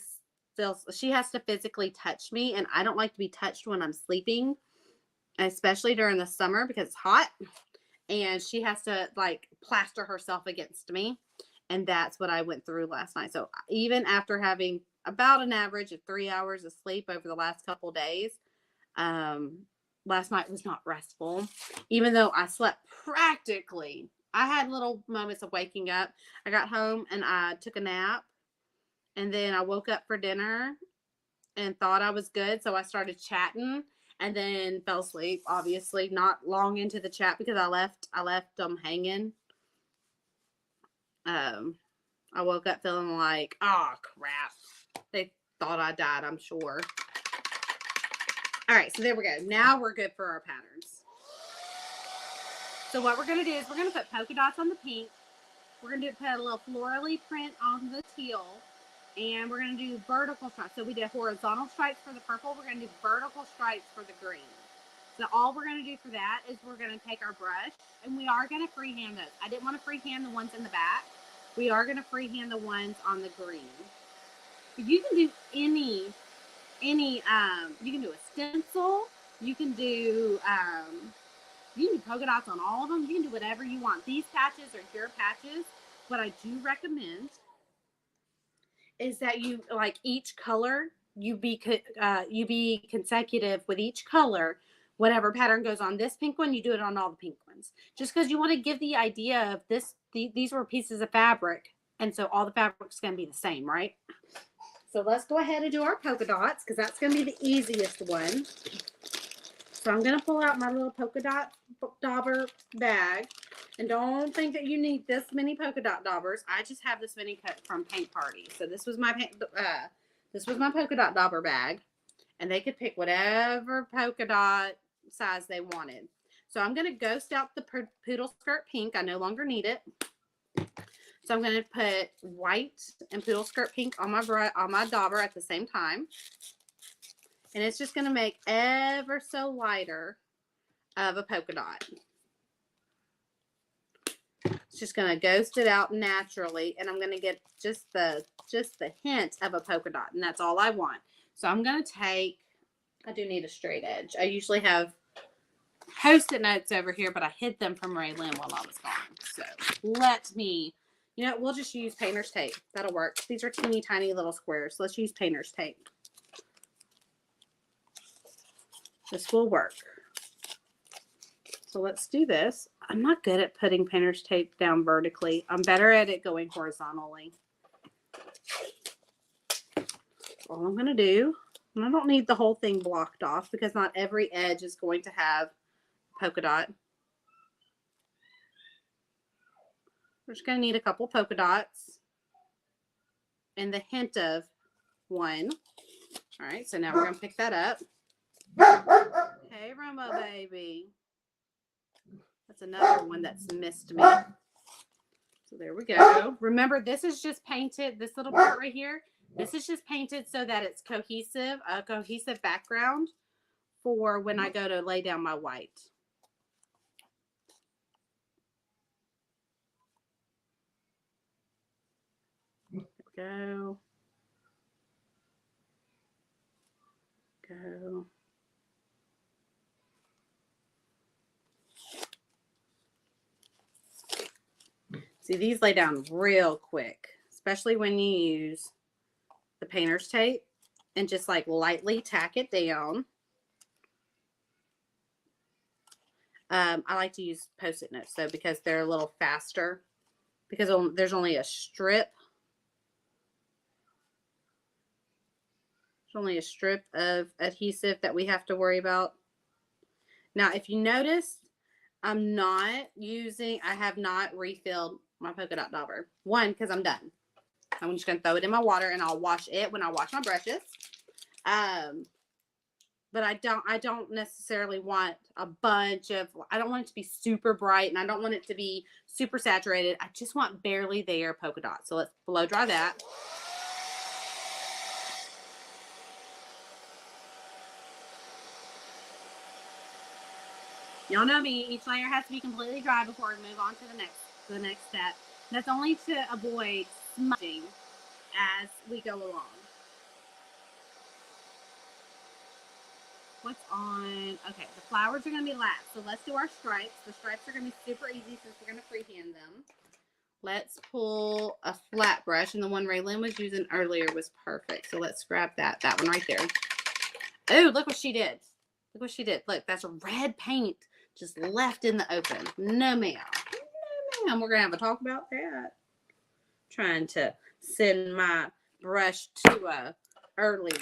Speaker 1: has to physically touch me, and I don't like to be touched when I'm sleeping, especially during the summer because it's hot, and she has to like plaster herself against me, and that's what I went through last night. So even after having about an average of 3 hours of sleep over the last couple of days, last night was not restful, even though I slept practically. I had little moments of waking up. I got home and I took a nap, and then I woke up for dinner and thought I was good. So I started chatting and then fell asleep, obviously not long into the chat because I left them hanging. I woke up feeling like, oh crap. They thought I died, I'm sure. All right, so there we go. Now we're good for our patterns. So what we're going to do is we're going to put polka dots on the pink. We're going to put a little florally print on the teal. And we're going to do vertical stripes. So we did horizontal stripes for the purple. We're going to do vertical stripes for the green. So all we're going to do for that is we're going to take our brush, and we are going to freehand those. I didn't want to freehand the ones in the back. We are going to freehand the ones on the green. But you can do any, you can do a stencil. You can do polka dots on all of them. You can do whatever you want. These patches are your patches. What I do recommend is that you, like, each color, you be consecutive with each color. Whatever pattern goes on this pink one, you do it on all the pink ones. Just because you want to give the idea of this, these were pieces of fabric, and so all the fabric's going to be the same, right? So let's go ahead and do our polka dots, because that's going to be the easiest one. So I'm going to pull out my little polka dot dauber bag. And don't think that you need this many polka dot daubers. I just have this many cut from Paint Party. So this was my polka dot dauber bag. And they could pick whatever polka dot size they wanted. So I'm going to ghost out the poodle skirt pink. I no longer need it. So I'm going to put white and poodle skirt pink on my dauber at the same time. And it's just going to make ever so lighter of a polka dot. It's just going to ghost it out naturally, and I'm going to get just the hint of a polka dot, and that's all I want. So I'm going to take, I do need a straight edge. I usually have Post-it notes over here, but I hid them from Ray Lynn while I was gone. So let me, we'll just use painter's tape. That'll work. These are teeny tiny little squares. Let's use painter's tape. This will work. So let's do this. I'm not good at putting painter's tape down vertically. I'm better at it going horizontally. All I'm going to do, and I don't need the whole thing blocked off because not every edge is going to have polka dot. We're just going to need a couple polka dots and the hint of one. All right, so now we're going to pick that up. Hey, Romo baby. That's another one that's missed me. So there we go. Remember, this is just painted, this little part right here, this is just painted so that it's cohesive, a cohesive background for when I go to lay down my white. There we go. Go. See, these lay down real quick, especially when you use the painter's tape and just like lightly tack it down. I like to use Post-it notes though because they're a little faster because there's only a strip. There's only a strip of adhesive that we have to worry about. Now, if you notice, I have not refilled my polka dot dauber. One, because I'm done. I'm just going to throw it in my water and I'll wash it when I wash my brushes. But I don't necessarily want a bunch of, I don't want it to be super bright and I don't want it to be super saturated. I just want barely there polka dots. So let's blow dry that. Y'all know me, each layer has to be completely dry before we move on to the next step. That's only to avoid smudging as we go along. What's on? Okay, the flowers are going to be last. So let's do our stripes. The stripes are going to be super easy since we're going to freehand them. Let's pull a flat brush, and the one Raylyn was using earlier was perfect. So let's grab that one right there. Oh, look what she did. Look what she did. Look, that's a red paint just left in the open. No, ma'am. No, ma'am. We're going to have a talk about that. Trying to send my brush to a early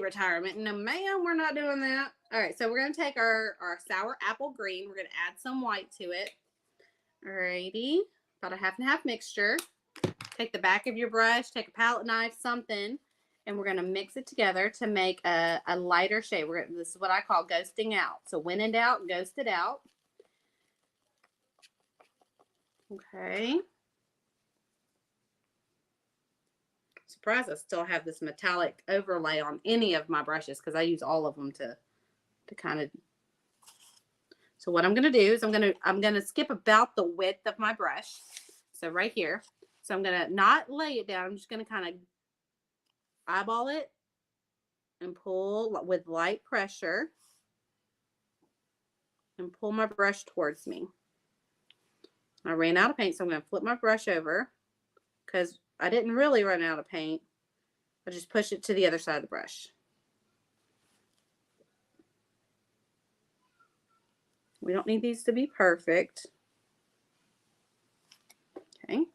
Speaker 1: retirement. No, ma'am, we're not doing that. All right, so we're going to take our sour apple green. We're going to add some white to it. All righty. About a half and half mixture. Take the back of your brush, take a palette knife, something, and we're going to mix it together to make a lighter shade. This is what I call ghosting out. So when in doubt, ghost it out. Okay. Surprised I still have this metallic overlay on any of my brushes because I use all of them to kind of. So what I'm going to do is I'm going to skip about the width of my brush. So right here. So I'm going to not lay it down. I'm just going to kind of eyeball it and pull with light pressure and pull my brush towards me. I ran out of paint, so I'm going to flip my brush over because I didn't really run out of paint. I just push it to the other side of the brush. We don't need these to be perfect. Okay.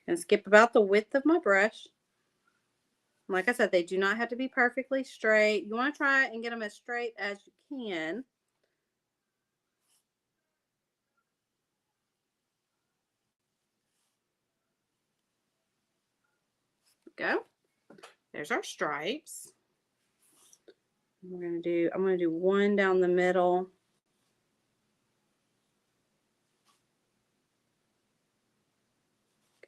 Speaker 1: And skip about the width of my brush. Like I said, they do not have to be perfectly straight. You want to try and get them as straight as you can. Go. There's our stripes. I'm going to do one down the middle.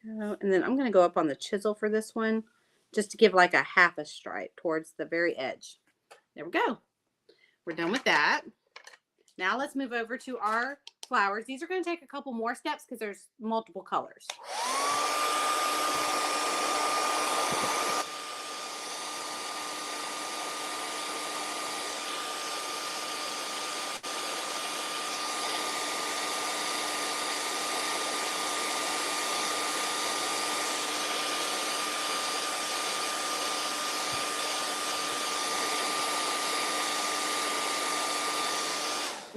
Speaker 1: Go. And then I'm going to go up on the chisel for this one just to give like a half a stripe towards the very edge. There we go. We're done with that. Now let's move over to our flowers. These are going to take a couple more steps because there's multiple colors.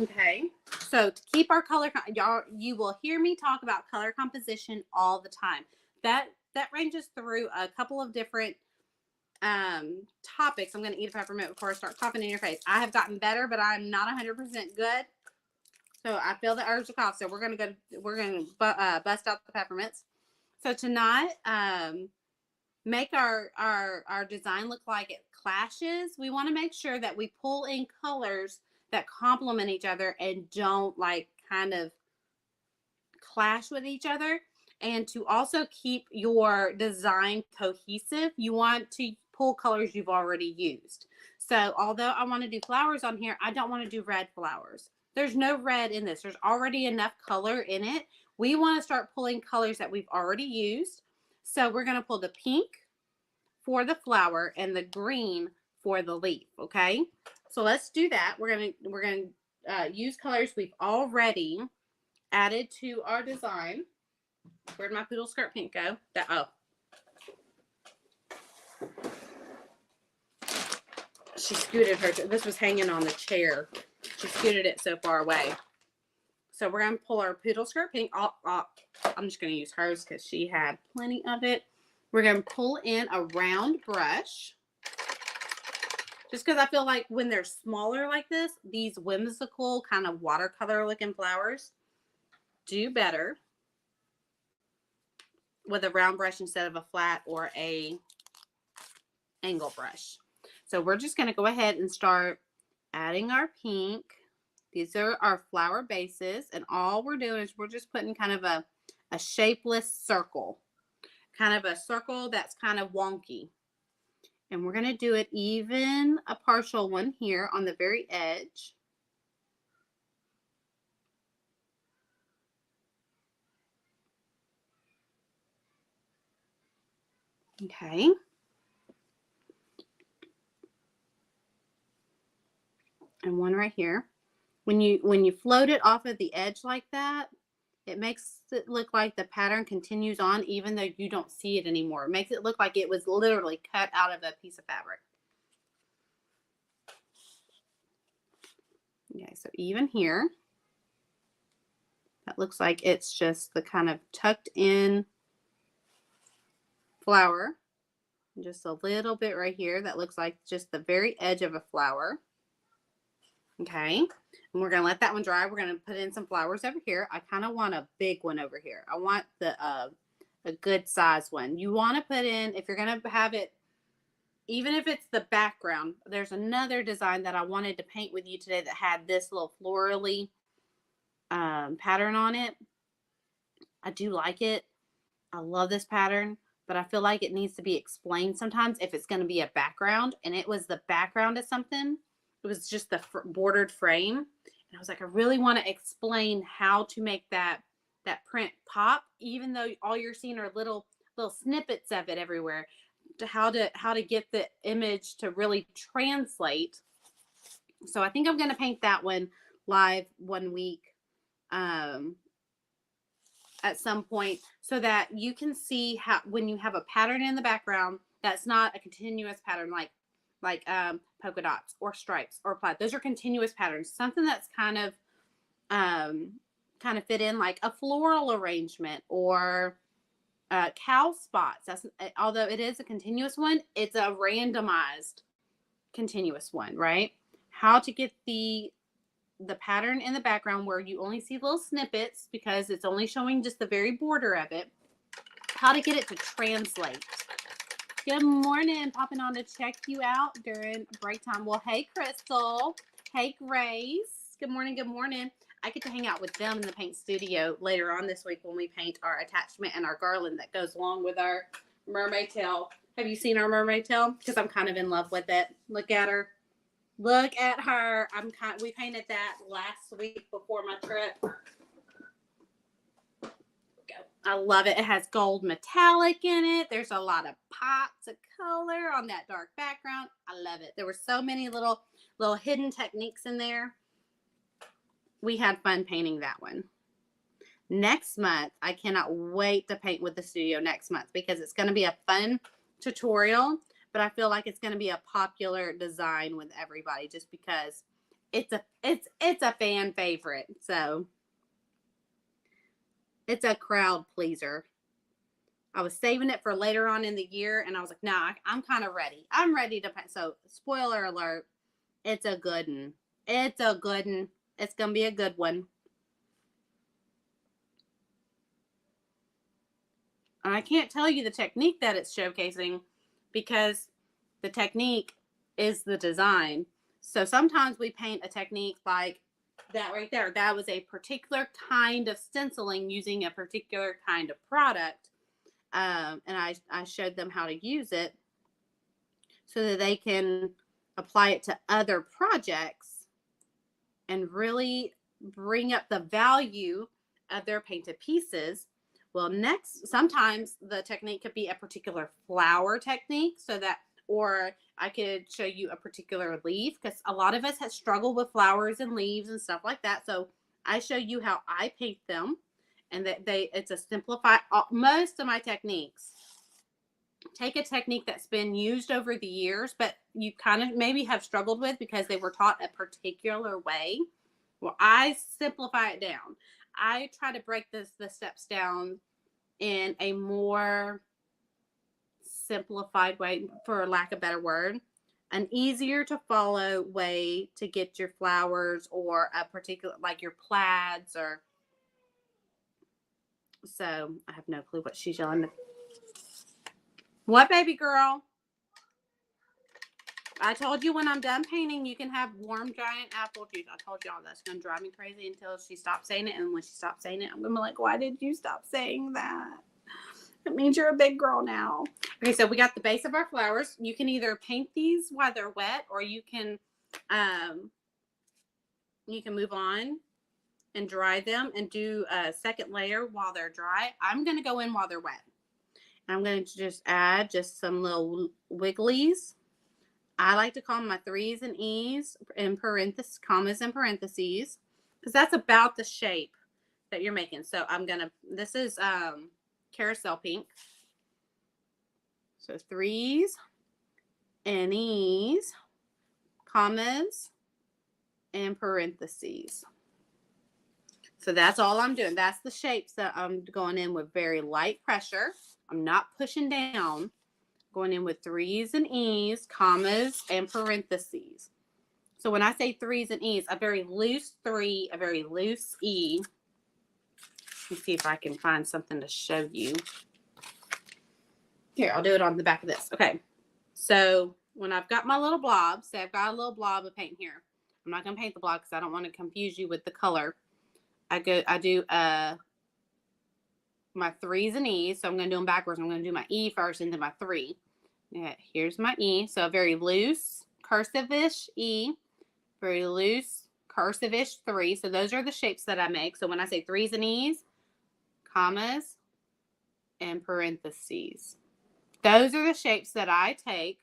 Speaker 1: Okay, so to keep our color, y'all, you will hear me talk about color composition all the time. That ranges through a couple of different topics. I'm going to eat a peppermint before I start coughing in your face. I have gotten better, but I'm not 100% good. So I feel the urge to cough. So we're going to bust out the peppermints. So to not make our design look like it clashes, we want to make sure that we pull in colors that complement each other and don't like kind of clash with each other. And to also keep your design cohesive, you want to pull colors you've already used. So although I want to do flowers on here, I don't want to do red flowers. There's no red in this. There's already enough color in it. We want to start pulling colors that we've already used. So we're going to pull the pink for the flower and the green for the leaf. Okay. So let's do that. We're going to use colors we've already added to our design. Where'd my poodle skirt pink go? She scooted her. This was hanging on the chair. She scooted it so far away. So we're going to pull our poodle skirt pink. I'm just going to use hers because she had plenty of it. We're going to pull in a round brush. Just because I feel like when they're smaller like this, these whimsical kind of watercolor looking flowers do better with a round brush instead of a flat or a angle brush. So we're just going to go ahead and start adding our pink. These are our flower bases, and all we're doing is we're just putting kind of a shapeless circle, kind of a circle that's kind of wonky. And we're going to do it even a partial one here on the very edge. Okay. And one right here. When you float it off of the edge like that, it makes it look like the pattern continues on even though you don't see it anymore. It makes it look like it was literally cut out of a piece of fabric. Okay, so even here, that looks like it's just the kind of tucked in flower. Just a little bit right here that looks like just the very edge of a flower. Okay, and we're going to let that one dry. We're going to put in some flowers over here. I kind of want a big one over here. I want the a good size one. You want to put in, if you're going to have it, even if it's the background, there's another design that I wanted to paint with you today that had this little florally pattern on it. I do like it. I love this pattern, but I feel like it needs to be explained sometimes if it's going to be a background, and it was the background of something. It was just the bordered frame. And I was like, I really want to explain how to make that print pop, even though all you're seeing are little snippets of it everywhere, to how to get the image to really translate. So I think I'm going to paint that one live one week at some point so that you can see how when you have a pattern in the background that's not a continuous pattern like polka dots or stripes or plaid. Those are continuous patterns. Something that's kind of fit in like a floral arrangement or cow spots. That's, although it is a continuous one, it's a randomized continuous one, right? How to get the pattern in the background where you only see little snippets because it's only showing just the very border of it. How to get it to translate. Good morning. Popping on to check you out during break time. Well, hey, Crystal. Hey, Grace. Good morning. Good morning. I get to hang out with them in the paint studio later on this week when we paint our attachment and our garland that goes along with our mermaid tail. Have you seen our mermaid tail? Because I'm kind of in love with it. Look at her. Look at her. We painted that last week before my trip. I love it. It has gold metallic in it. There's a lot of pops of color on that dark background. I love it. There were so many little hidden techniques in there. We had fun painting that one. Next month, I cannot wait to paint with the studio next month because it's going to be a fun tutorial, but I feel like it's going to be a popular design with everybody just because it's a fan favorite. So it's a crowd pleaser. I was saving it for later on in the year, and I was like, nah, I'm kind of ready. I'm ready to paint. So spoiler alert, it's a good one. It's a good one. It's going to be a good one. And I can't tell you the technique that it's showcasing because the technique is the design. So sometimes we paint a technique like that right there. That was a particular kind of stenciling using a particular kind of product. And I showed them how to use it so that they can apply it to other projects and really bring up the value of their painted pieces. Well, next, sometimes the technique could be a particular flower technique, so that, or I could show you a particular leaf, because a lot of us have struggled with flowers and leaves and stuff like that. So I show you how I paint them, and that it's a simplified. Most of my techniques take a technique that's been used over the years, but you kind of maybe have struggled with because they were taught a particular way. Well, I simplify it down. I try to break the steps down in a more simplified way, for lack of a better word, an easier to follow way to get your flowers or a particular, like your plaids or. So I have no clue what she's yelling. What, baby girl? I told you when I'm done painting, you can have warm giant apple juice. I told y'all that's going to drive me crazy until she stops saying it. And when she stops saying it, I'm going to be like, why did you stop saying that? It means you're a big girl now. Okay, so we got the base of our flowers. You can either paint these while they're wet, or you can move on and dry them and do a second layer while they're dry. I'm going to go in while they're wet. I'm going to just add just some little wigglies. I like to call them my 3's and E's in parentheses, commas and parentheses, because that's about the shape that you're making. So I'm going to, this is carousel pink. So 3's and E's, commas and parentheses. So that's all I'm doing. That's the shapes that I'm going in with very light pressure. I'm not pushing down. Going in with 3's and E's, commas, and parentheses. So when I say 3's and E's, a very loose 3, a very loose E. Let me see if I can find something to show you. Here, I'll do it on the back of this. Okay. So when I've got my little blob, say I've got a little blob of paint here. I'm not going to paint the blob because I don't want to confuse you with the color. I do my 3's and E's. So I'm going to do them backwards. I'm going to do my E first and then my 3. Yeah, here's my E. So a very loose cursive-ish E, very loose cursive-ish 3. So those are the shapes that I make. So when I say 3's and E's, commas, and parentheses. Those are the shapes that I take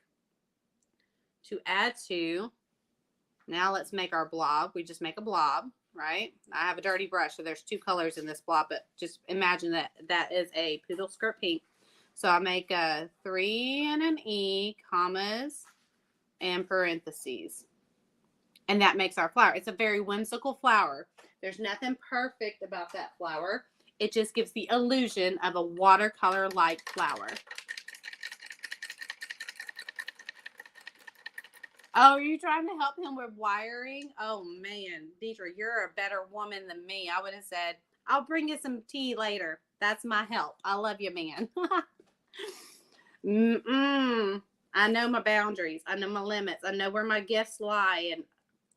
Speaker 1: to add to. Now let's make our blob. We just make a blob, right? I have a dirty brush, so there's 2 colors in this blob, but just imagine that is a poodle skirt pink. So I make a 3 and an E, commas, and parentheses. And that makes our flower. It's a very whimsical flower. There's nothing perfect about that flower. It just gives the illusion of a watercolor-like flower. Oh, are you trying to help him with wiring? Oh, man. Deidre, you're a better woman than me. I would have said, I'll bring you some tea later. That's my help. I love you, man. I know my boundaries. I know my limits. I know where my gifts lie, and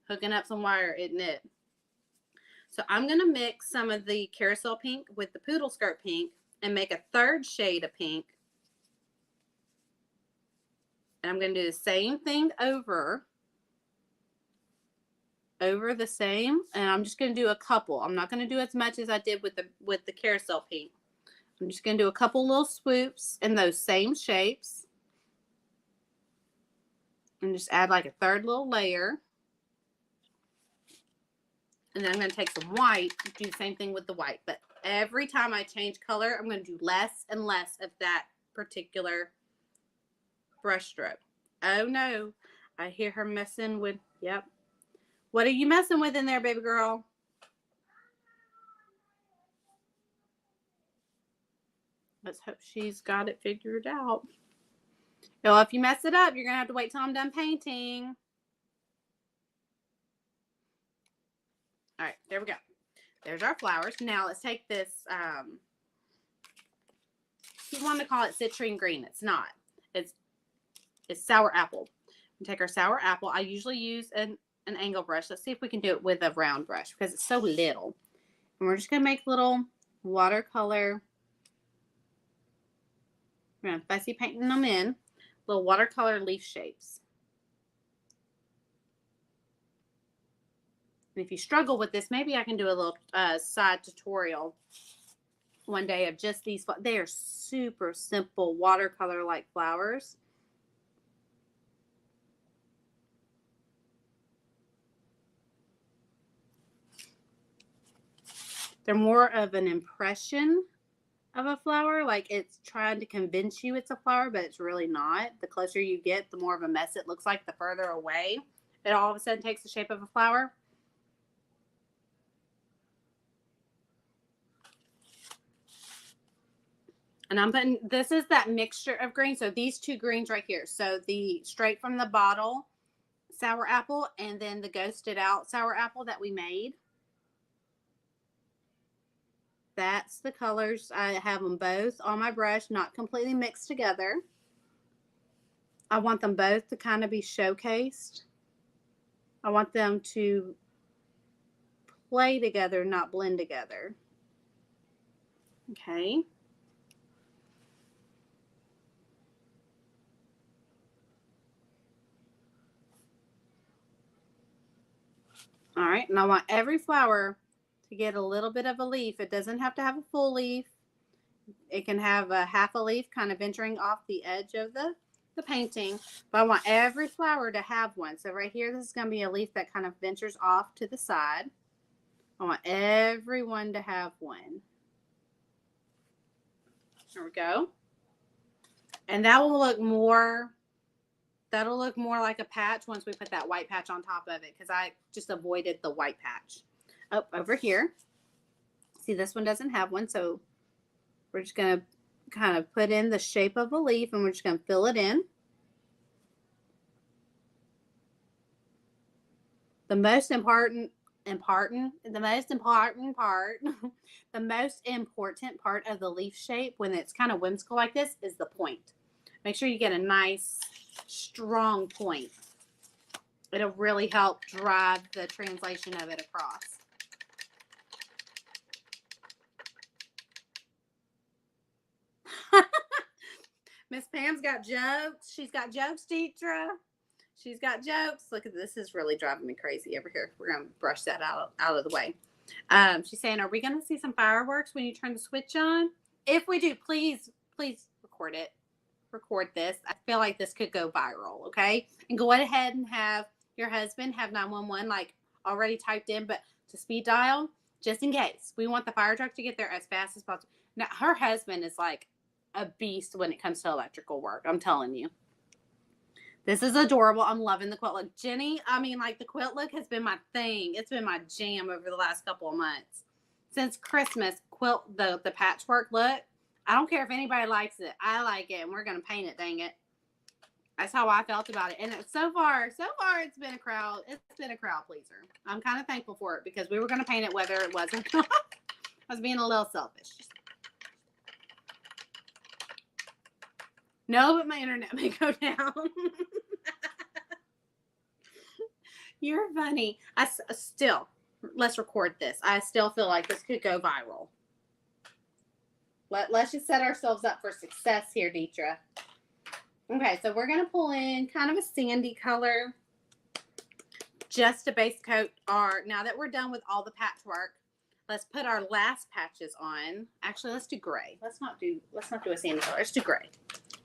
Speaker 1: hooking up some wire, isn't it? So I'm going to mix some of the carousel pink with the poodle skirt pink and make a 3rd shade of pink. And I'm going to do the same thing over the same. And I'm just going to do a couple. I'm not going to do as much as I did with the carousel pink. I'm just going to do a couple little swoops in those same shapes. And just add like a 3rd little layer. And then I'm going to take some white, do the same thing with the white. But every time I change color, I'm going to do less and less of that particular brush stroke. Oh no, I hear her messing with, yep. What are you messing with in there, baby girl? Let's hope she's got it figured out. Well, if you mess it up, you're going to have to wait till I'm done painting. All right, there we go. There's our flowers. Now let's take this, you want to call it citrine green. It's not. It's sour apple. We take our sour apple. I usually use an angle brush. Let's see if we can do it with a round brush because it's so little. And we're just going to make little watercolor. We're going to fussy painting them in. Little watercolor leaf shapes. And if you struggle with this, maybe I can do a little side tutorial one day of just these. They are super simple watercolor-like flowers. They're more of an impression of a flower, like it's trying to convince you it's a flower, but it's really not. The closer you get, the more of a mess it looks like. The further away, it all of a sudden takes the shape of a flower. And I'm putting, this is that mixture of green. So these two greens right here. So the straight from the bottle sour apple and then the ghosted out sour apple that we made. That's the colors. I have them both on my brush, not completely mixed together. I want them both to kind of be showcased. I want them to play together, not blend together. Okay. All right, and I want every flower to get a little bit of a leaf. It doesn't have to have a full leaf. It can have a half a leaf kind of venturing off the edge of the painting. But I want every flower to have one. So right here, this is going to be a leaf that kind of ventures off to the side. I want everyone to have one. There we go. And that will look more, that'll look more like a patch once we put that white patch on top of it, because I just avoided the white patch. Oh, over here. See, this one doesn't have one, so we're just going to kind of put in the shape of a leaf, and we're just going to fill it in. The most important part the most important part of the leaf shape when it's kind of whimsical like this is the point. Make sure you get a nice strong point. It'll really help drive the translation of it across. Miss Pam's got jokes. She's got jokes, Deetra. She's got jokes. Look at this. Is really driving me crazy over here. We're going to brush that out of the way. She's saying, are we going to see some fireworks when you turn the switch on? If we do, please record it. Record this. I feel like this could go viral, okay? And go ahead and have your husband have 911 like already typed in, but to speed dial, just in case. We want the fire truck to get there as fast as possible. Now, her husband is like a beast when it comes to electrical work. I'm telling you. This is adorable. I'm loving the quilt look. Jenny, I mean, like the quilt look has been my thing. It's been my jam over the last couple of months. Since Christmas, quilt, the patchwork look. I don't care if anybody likes it. I like it, and we're going to paint it, dang it. That's how I felt about it. And so far, it's been a crowd. It's been a crowd pleaser. I'm kind of thankful for it because we were going to paint it whether it was or not. I was being a little selfish. No, but my internet may go down. You're funny. Let's record this. I still feel like this could go viral. Let's just set ourselves up for success here, Deetra. Okay, so we're going to pull in kind of a sandy color just to base coat our, now that we're done with all the patchwork, let's put our last patches on. Actually, let's do gray. Let's not do a sandy color. Let's do gray.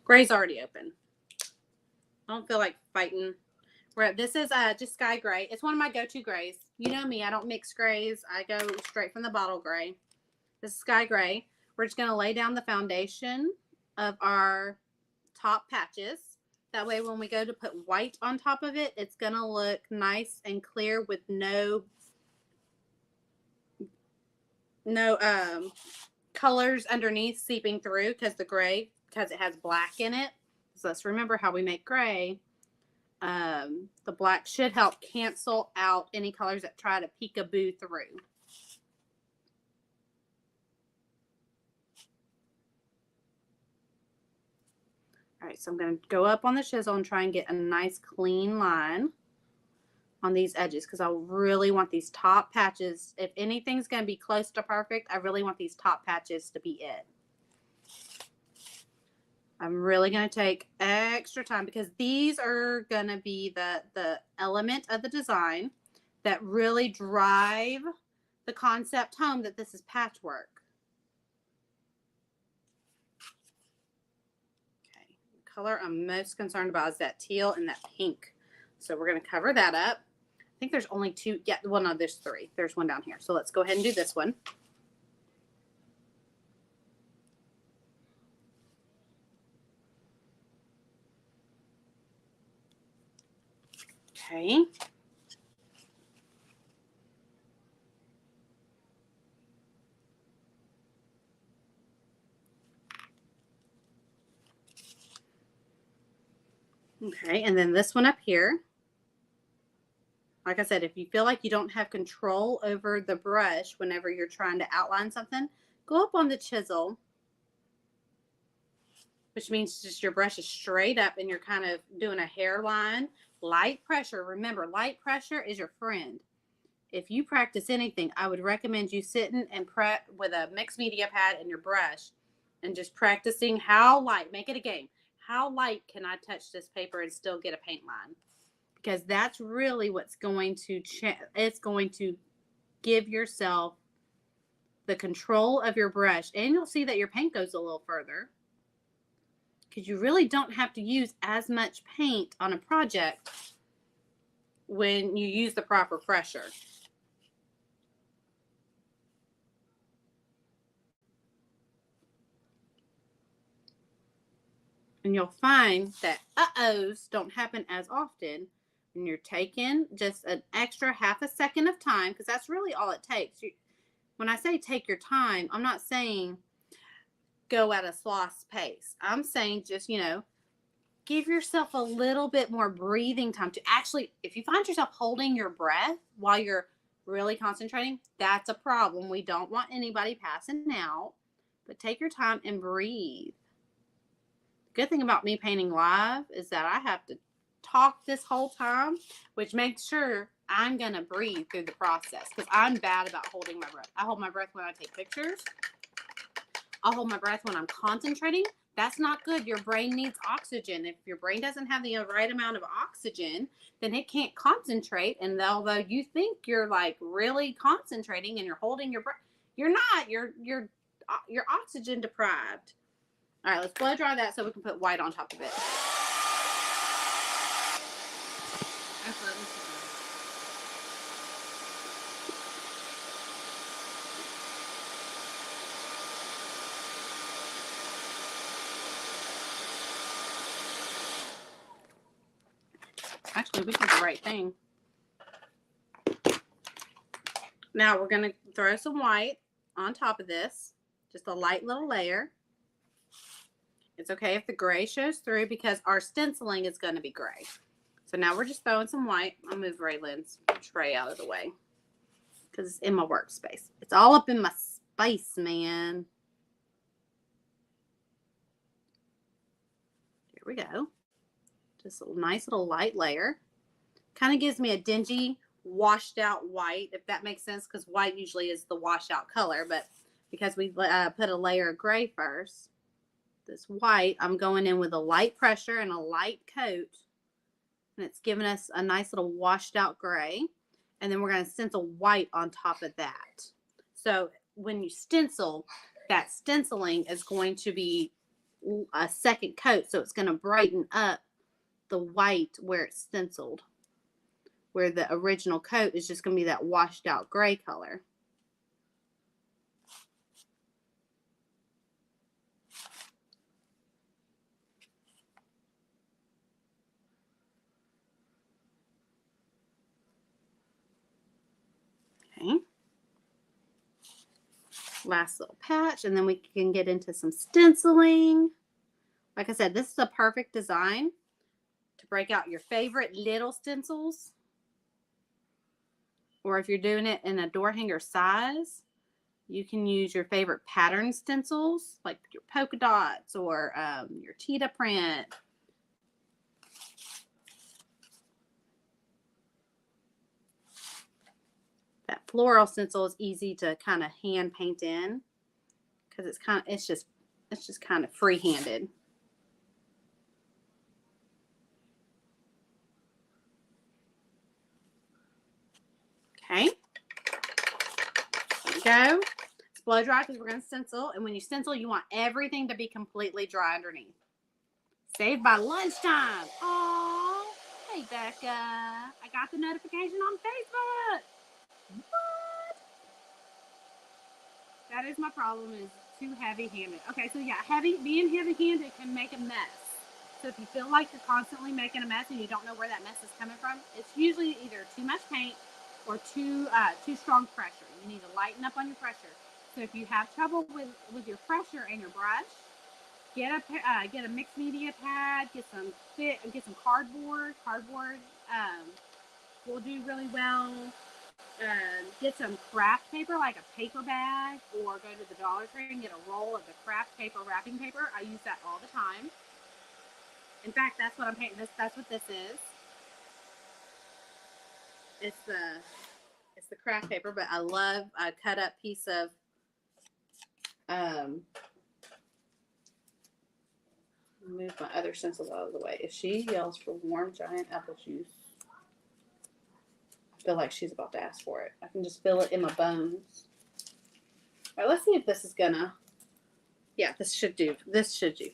Speaker 1: Gray's already open. I don't feel like fighting. This is just sky gray. It's one of my go-to grays. You know me. I don't mix grays. I go straight from the bottle gray. This is sky gray. We're just going to lay down the foundation of our top patches. That way when we go to put white on top of it, it's going to look nice and clear with no colors underneath seeping through, because it has black in it. So let's remember how we make gray. The black should help cancel out any colors that try to peekaboo through. All right, so I'm going to go up on the chisel and try and get a nice clean line on these edges, because I really want these top patches. If anything's going to be close to perfect, I really want these top patches to be it. I'm really going to take extra time, because these are going to be the element of the design that really drive the concept home that this is patchwork. Okay, the color I'm most concerned about is that teal and that pink. So we're going to cover that up. I think there's only two. Yeah, well, no, there's three. There's one down here. So let's go ahead and do this one. Okay. Okay, and then this one up here. Like I said, if you feel like you don't have control over the brush whenever you're trying to outline something, go up on the chisel, which means just your brush is straight up and you're kind of doing a hairline. Light pressure. Remember, light pressure is your friend. If you practice anything, I would recommend you sitting and prep with a mixed media pad and your brush and just practicing how light. Make it a game. How light can I touch this paper and still get a paint line? Because that's really what's going to it's going to give yourself the control of your brush, and you'll see that your paint goes a little further, because you really don't have to use as much paint on a project when you use the proper pressure. And you'll find that uh-ohs don't happen as often. And you're taking just an extra half a second of time, because that's really all it takes. When I say take your time, I'm not saying go at a sloth pace. I'm saying just, give yourself a little bit more breathing time to actually, if you find yourself holding your breath while you're really concentrating, that's a problem. We don't want anybody passing out, but take your time and breathe. The good thing about me painting live is that I have to talk this whole time, which makes sure I'm going to breathe through the process, because I'm bad about holding my breath. I hold my breath when I take pictures. I'll hold my breath when I'm concentrating. That's not good. Your brain needs oxygen. If your brain doesn't have the right amount of oxygen, then it can't concentrate. And although you think you're like really concentrating and you're holding your breath, you're not. You're oxygen deprived. All right, let's blow dry that so we can put white on top of it. Actually, we did the right thing. Now we're going to throw some white on top of this. Just a light little layer. It's okay if the gray shows through, because our stenciling is going to be gray. So now we're just throwing some white. I'll move Raylan's tray out of the way, because it's in my workspace. It's all up in my space, man. Here we go. Just a nice little light layer. Kind of gives me a dingy, washed out white, if that makes sense, because white usually is the washed out color. But because we put a layer of gray first, this white, I'm going in with a light pressure and a light coat. And it's giving us a nice little washed out gray. And then we're going to stencil white on top of that. So when you stencil, that stenciling is going to be a second coat. So it's going to brighten up the white where it's stenciled, where the original coat is just going to be that washed out gray color. Last little patch, and then we can get into some stenciling. Like I said, this is a perfect design to break out your favorite little stencils. Or if you're doing it in a door hanger size, you can use your favorite pattern stencils, like your polka dots or your cheetah print. That floral stencil is easy to kind of hand paint in because it's just kind of free-handed. Okay. There we go. It's blow dry because we're going to stencil. And when you stencil, you want everything to be completely dry underneath. Saved by lunchtime. Oh, hey, Becca. I got the notification on Facebook. What? That is my problem, is too heavy-handed. Okay, so yeah, being heavy-handed can make a mess. So if you feel like you're constantly making a mess and you don't know where that mess is coming from, it's usually either too much paint or too strong pressure. You need to lighten up on your pressure. So if you have trouble with your pressure and your brush, get a mixed media pad, get some cardboard. Cardboard will do really well. Get some craft paper, like a paper bag, or go to the Dollar Tree and get a roll of the craft paper wrapping paper. I use that all the time. In fact, that's what I'm painting. That's what this is. It's the craft paper, but I love a cut up piece of move my other stencils out of the way. If she yells for warm giant apple juice, I feel like she's about to ask for it. I can just feel it in my bones. All right, let's see if this is gonna. Yeah, this should do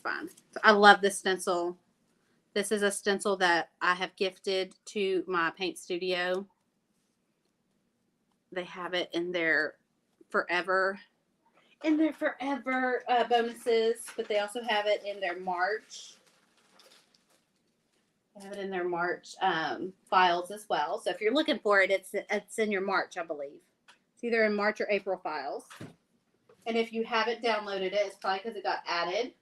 Speaker 1: fine. So I love this stencil. This is a stencil that I have gifted to my paint studio. They have it in their forever bonuses, but they also have it in their March. They have it in their March files as well. So if you're looking for it, it's in your March, I believe. It's either in March or April files. And if you haven't downloaded it, it's probably because it got added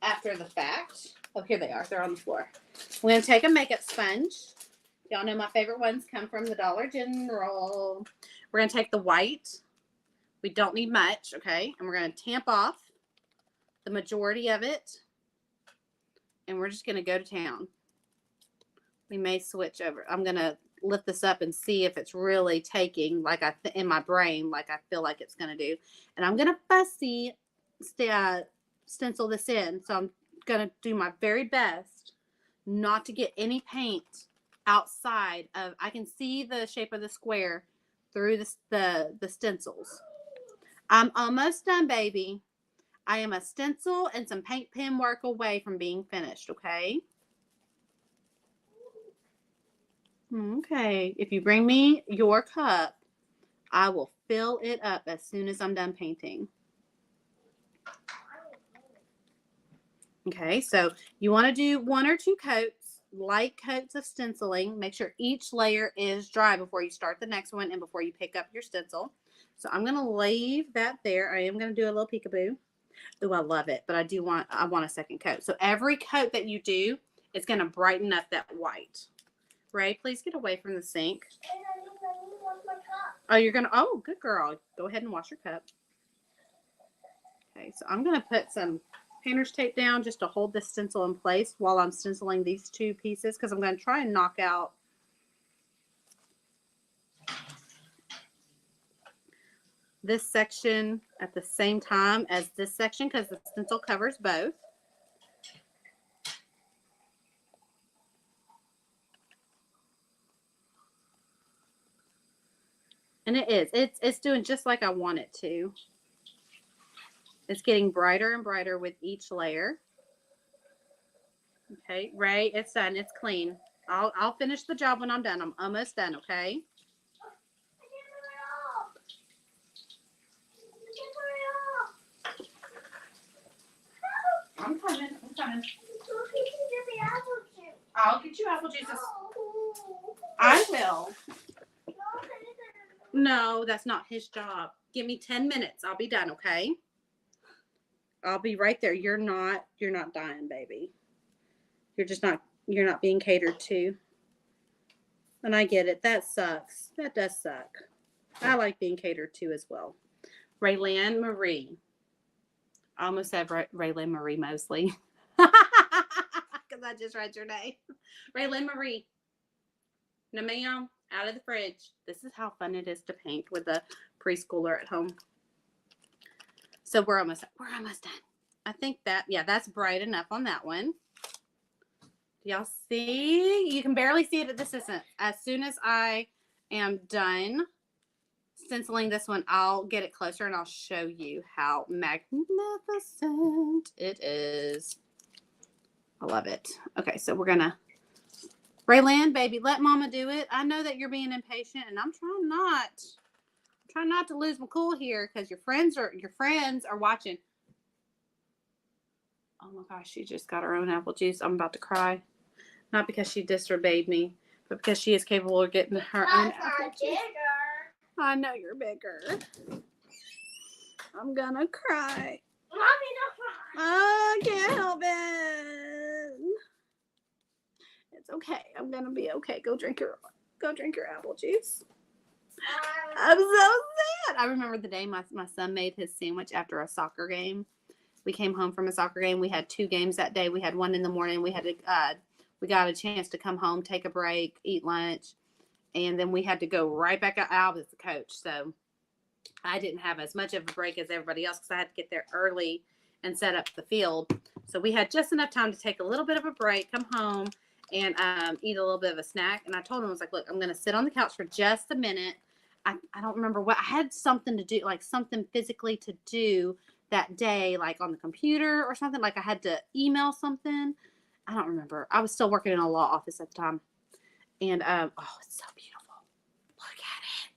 Speaker 1: after the fact. Oh, here they are. They're on the floor. I'm going to take a makeup sponge. Y'all know my favorite ones come from the Dollar General. We're going to take the white. We don't need much, okay? And we're going to tamp off the majority of it. And we're just going to go to town. We may switch over. I'm going to lift this up and see if it's really taking like in my brain, like I feel like it's going to do. And I'm going to fussy stencil this in. So I'm going to do my very best not to get any paint outside of, I can see the shape of the square through the stencils. I'm almost done, baby. I am a stencil and some paint pen work away from being finished, okay? Okay, if you bring me your cup, I will fill it up as soon as I'm done painting. Okay, so you want to do 1 or 2 coats, light coats of stenciling. Make sure each layer is dry before you start the next one and before you pick up your stencil. So I'm going to leave that there. I am going to do a little peekaboo. Ooh, I love it, but I want a second coat. So every coat that you do is going to brighten up that white. Ray, please get away from the sink. Oh, oh, good girl. Go ahead and wash your cup. Okay, so I'm going to put some painter's tape down just to hold this stencil in place while I'm stenciling these 2 pieces, because I'm going to try and knock out this section at the same time as this section, because the stencil covers both. And it's doing just like I want it to. It's getting brighter and brighter with each layer. Okay, Ray, it's done. It's clean. I'll finish the job when I'm done. I'm almost done, okay? I'm coming. I'll get you apple juices. I will. No, that's not his job. Give me 10 minutes. I'll be done, okay? I'll be right there. You're not dying, baby. You're not being catered to. And I get it. That sucks. That does suck. I like being catered to as well. Raylynn Marie. I almost said Raylynn Marie Mosley. Because I just read your name. Raylynn Marie. No, ma'am. Out of the fridge. This is how fun it is to paint with a preschooler at home. So we're almost done. I think that's bright enough on that one. Y'all see? You can barely see it at this distance. As soon as I am done stenciling this one, I'll get it closer and I'll show you how magnificent it is. I love it. Okay, so we're gonna, Raylynn, baby, let mama do it. I know that you're being impatient, and I'm trying not to lose my cool here because your friends are watching. Oh my gosh, she just got her own apple juice. I'm about to cry. Not because she disobeyed me, but because she is capable of getting her own apple juice. I know you're bigger. I'm gonna cry.
Speaker 2: Mommy, don't cry.
Speaker 1: I can't help it. It's okay. I'm gonna be okay. Go drink your apple juice. I'm so sad. I remember the day my son made his sandwich after a soccer game. We came home from a soccer game. We had 2 games that day. We had one in the morning. We got a chance to come home, take a break, eat lunch, and then we had to go right back out as the coach. So I didn't have as much of a break as everybody else because I had to get there early and set up the field. So we had just enough time to take a little bit of a break, come home, and eat a little bit of a snack. And I told him, I was like, look, I'm going to sit on the couch for just a minute. I don't remember what. I had something to do, like something physically to do that day, like on the computer or something. Like I had to email something. I don't remember. I was still working in a law office at the time. And, oh, it's so beautiful. Look at it.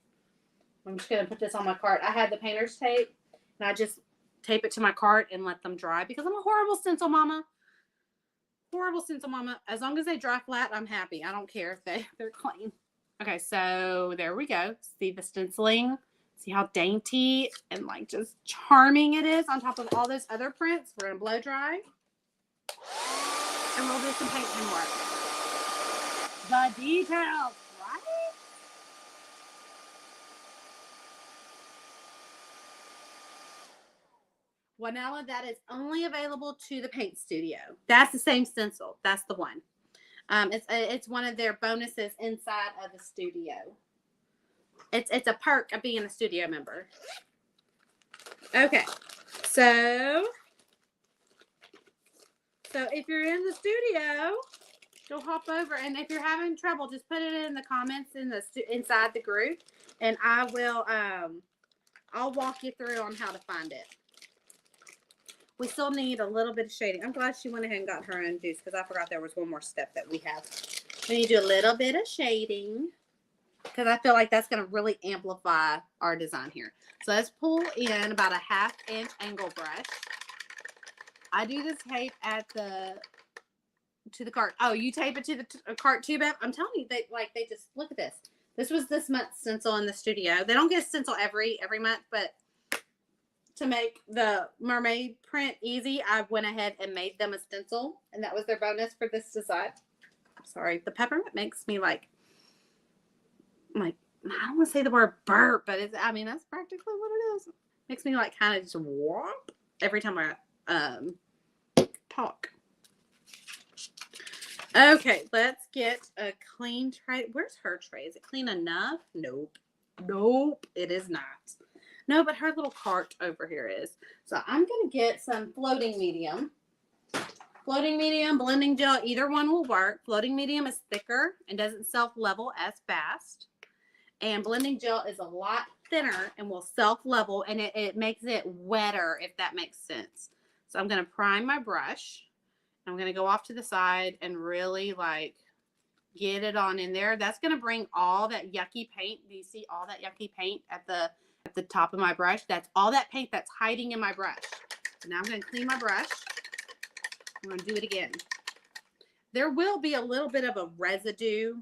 Speaker 1: I'm just going to put this on my cart. I had the painter's tape, and I just tape it to my cart and let them dry because I'm a horrible stencil mama. Horrible stencil mama. As long as they dry flat, I'm happy. I don't care if they're clean. Okay, so there we go. See the stenciling? See how dainty and like just charming it is on top of all those other prints. We're going to blow dry. And we'll do some paint pen work. The details, right? Juanella, that is only available to the paint studio. That's the same stencil. That's the one. It's one of their bonuses inside of the studio. It's a perk of being a studio member. Okay, so if you're in the studio, go hop over, and if you're having trouble, just put it in the comments inside the group, and I will I'll walk you through on how to find it. We still need a little bit of shading. I'm glad she went ahead and got her own juice because I forgot there was one more step that we have. We need to do a little bit of shading because I feel like that's going to really amplify our design here. So let's pull in about a 1/2 inch angle brush. I do this tape to the cart. Oh, you tape it to the cart too, Beth? I'm telling you, they just look at this. This was this month's stencil in the studio. They don't get a stencil every month, but to make the mermaid print easy, I went ahead and made them a stencil, and that was their bonus for this design. Sorry, the peppermint makes me like I don't want to say the word burp, but that's practically what it is. Makes me like kind of just whomp every time I talk. Okay, let's get a clean tray. Where's her tray? Is it clean enough? Nope, it is not. No, but her little cart over here is. So I'm going to get some floating medium. Floating medium, blending gel, either one will work. Floating medium is thicker and doesn't self-level as fast. And blending gel is a lot thinner and will self-level, and it makes it wetter, if that makes sense. So I'm going to prime my brush. I'm going to go off to the side and really get it on in there. That's going to bring all that yucky paint. Do you see all that yucky paint at the top of my brush? That's all that paint that's hiding in my brush. So now I'm going to clean my brush. I'm going to do it again. There will be a little bit of a residue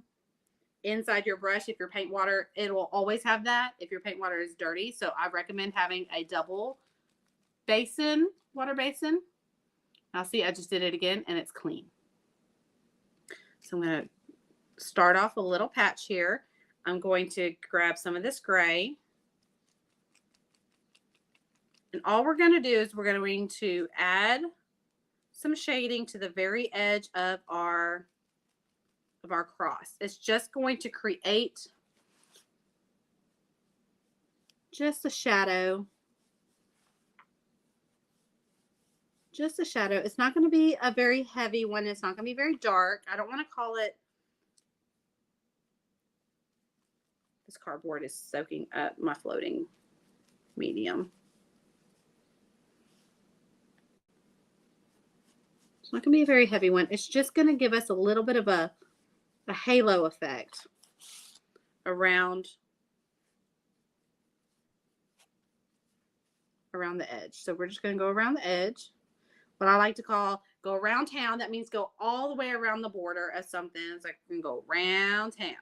Speaker 1: inside your brush, if your paint water, it will always have that if your paint water is dirty. So I recommend having a double basin, water basin. Now see, I just did it again and it's clean. So I'm going to start off a little patch here. I'm going to grab some of this gray. And all we're going to do is we're going to add some shading to the very edge of our cross. It's just going to create just a shadow. Just a shadow. It's not going to be a very heavy one. It's not going to be very dark. I don't want to call it. This cardboard is soaking up my floating medium. It's not going to be a very heavy one. It's just going to give us a little bit of a halo effect around the edge. So we're just going to go around the edge. What I like to call go around town. That means go all the way around the border of something. It's like we can go around town.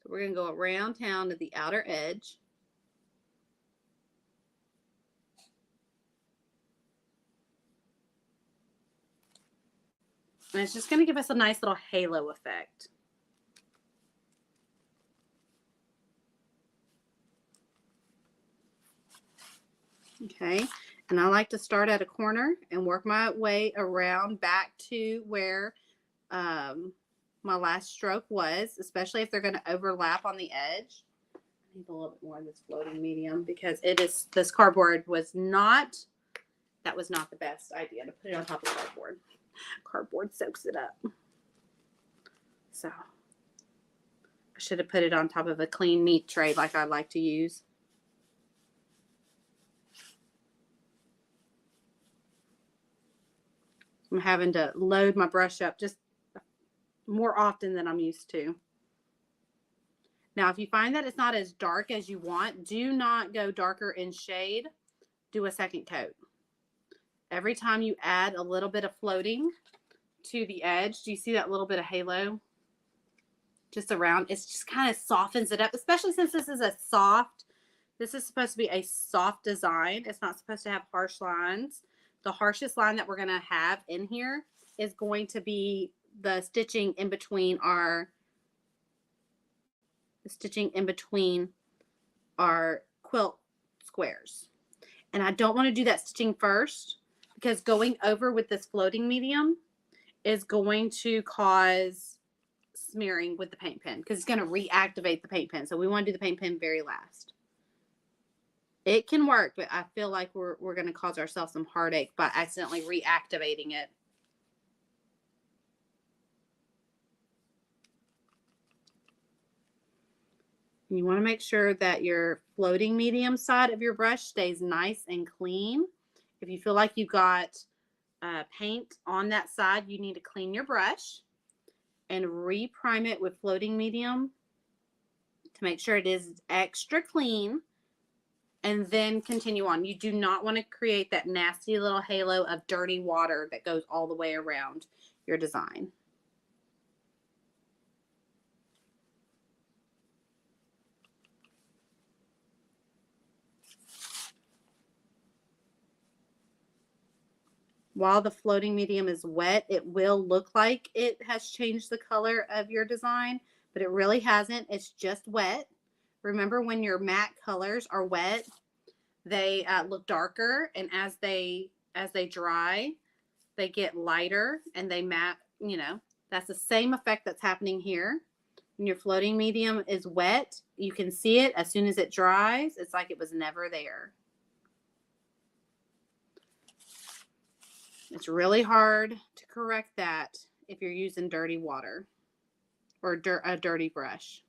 Speaker 1: So we're going to go around town to the outer edge. And it's just going to give us a nice little halo effect. Okay, and I like to start at a corner and work my way around back to where my last stroke was, especially if they're going to overlap on the edge. I need a little bit more of this floating medium because this cardboard was not, that was not the best idea to put it on top of cardboard. Cardboard soaks it up. So I should have put it on top of a clean meat tray like I like to use. I'm having to load my brush up just more often than I'm used to. Now, if you find that it's not as dark as you want, do not go darker in shade. Do a second coat. Every time you add a little bit of floating to the edge, do you see that little bit of halo? Just around, it just kind of softens it up, especially since this is supposed to be a soft design. It's not supposed to have harsh lines. The harshest line that we're going to have in here is going to be the stitching in between our quilt squares. And I don't want to do that stitching first because going over with this floating medium is going to cause smearing with the paint pen because it's going to reactivate the paint pen. So we want to do the paint pen very last. It can work, but I feel like we're going to cause ourselves some heartache by accidentally reactivating it. You want to make sure that your floating medium side of your brush stays nice and clean. If you feel like you've got paint on that side, you need to clean your brush and reprime it with floating medium to make sure it is extra clean. And then continue on. You do not want to create that nasty little halo of dirty water that goes all the way around your design. While the floating medium is wet, it will look like it has changed the color of your design, but it really hasn't. It's just wet. Remember, when your matte colors are wet, they look darker, and as they dry, they get lighter and they matte. You know, that's the same effect that's happening here. When your floating medium is wet, you can see it. As soon as it dries, it's like it was never there. It's really hard to correct that if you're using dirty water or a dirty brush.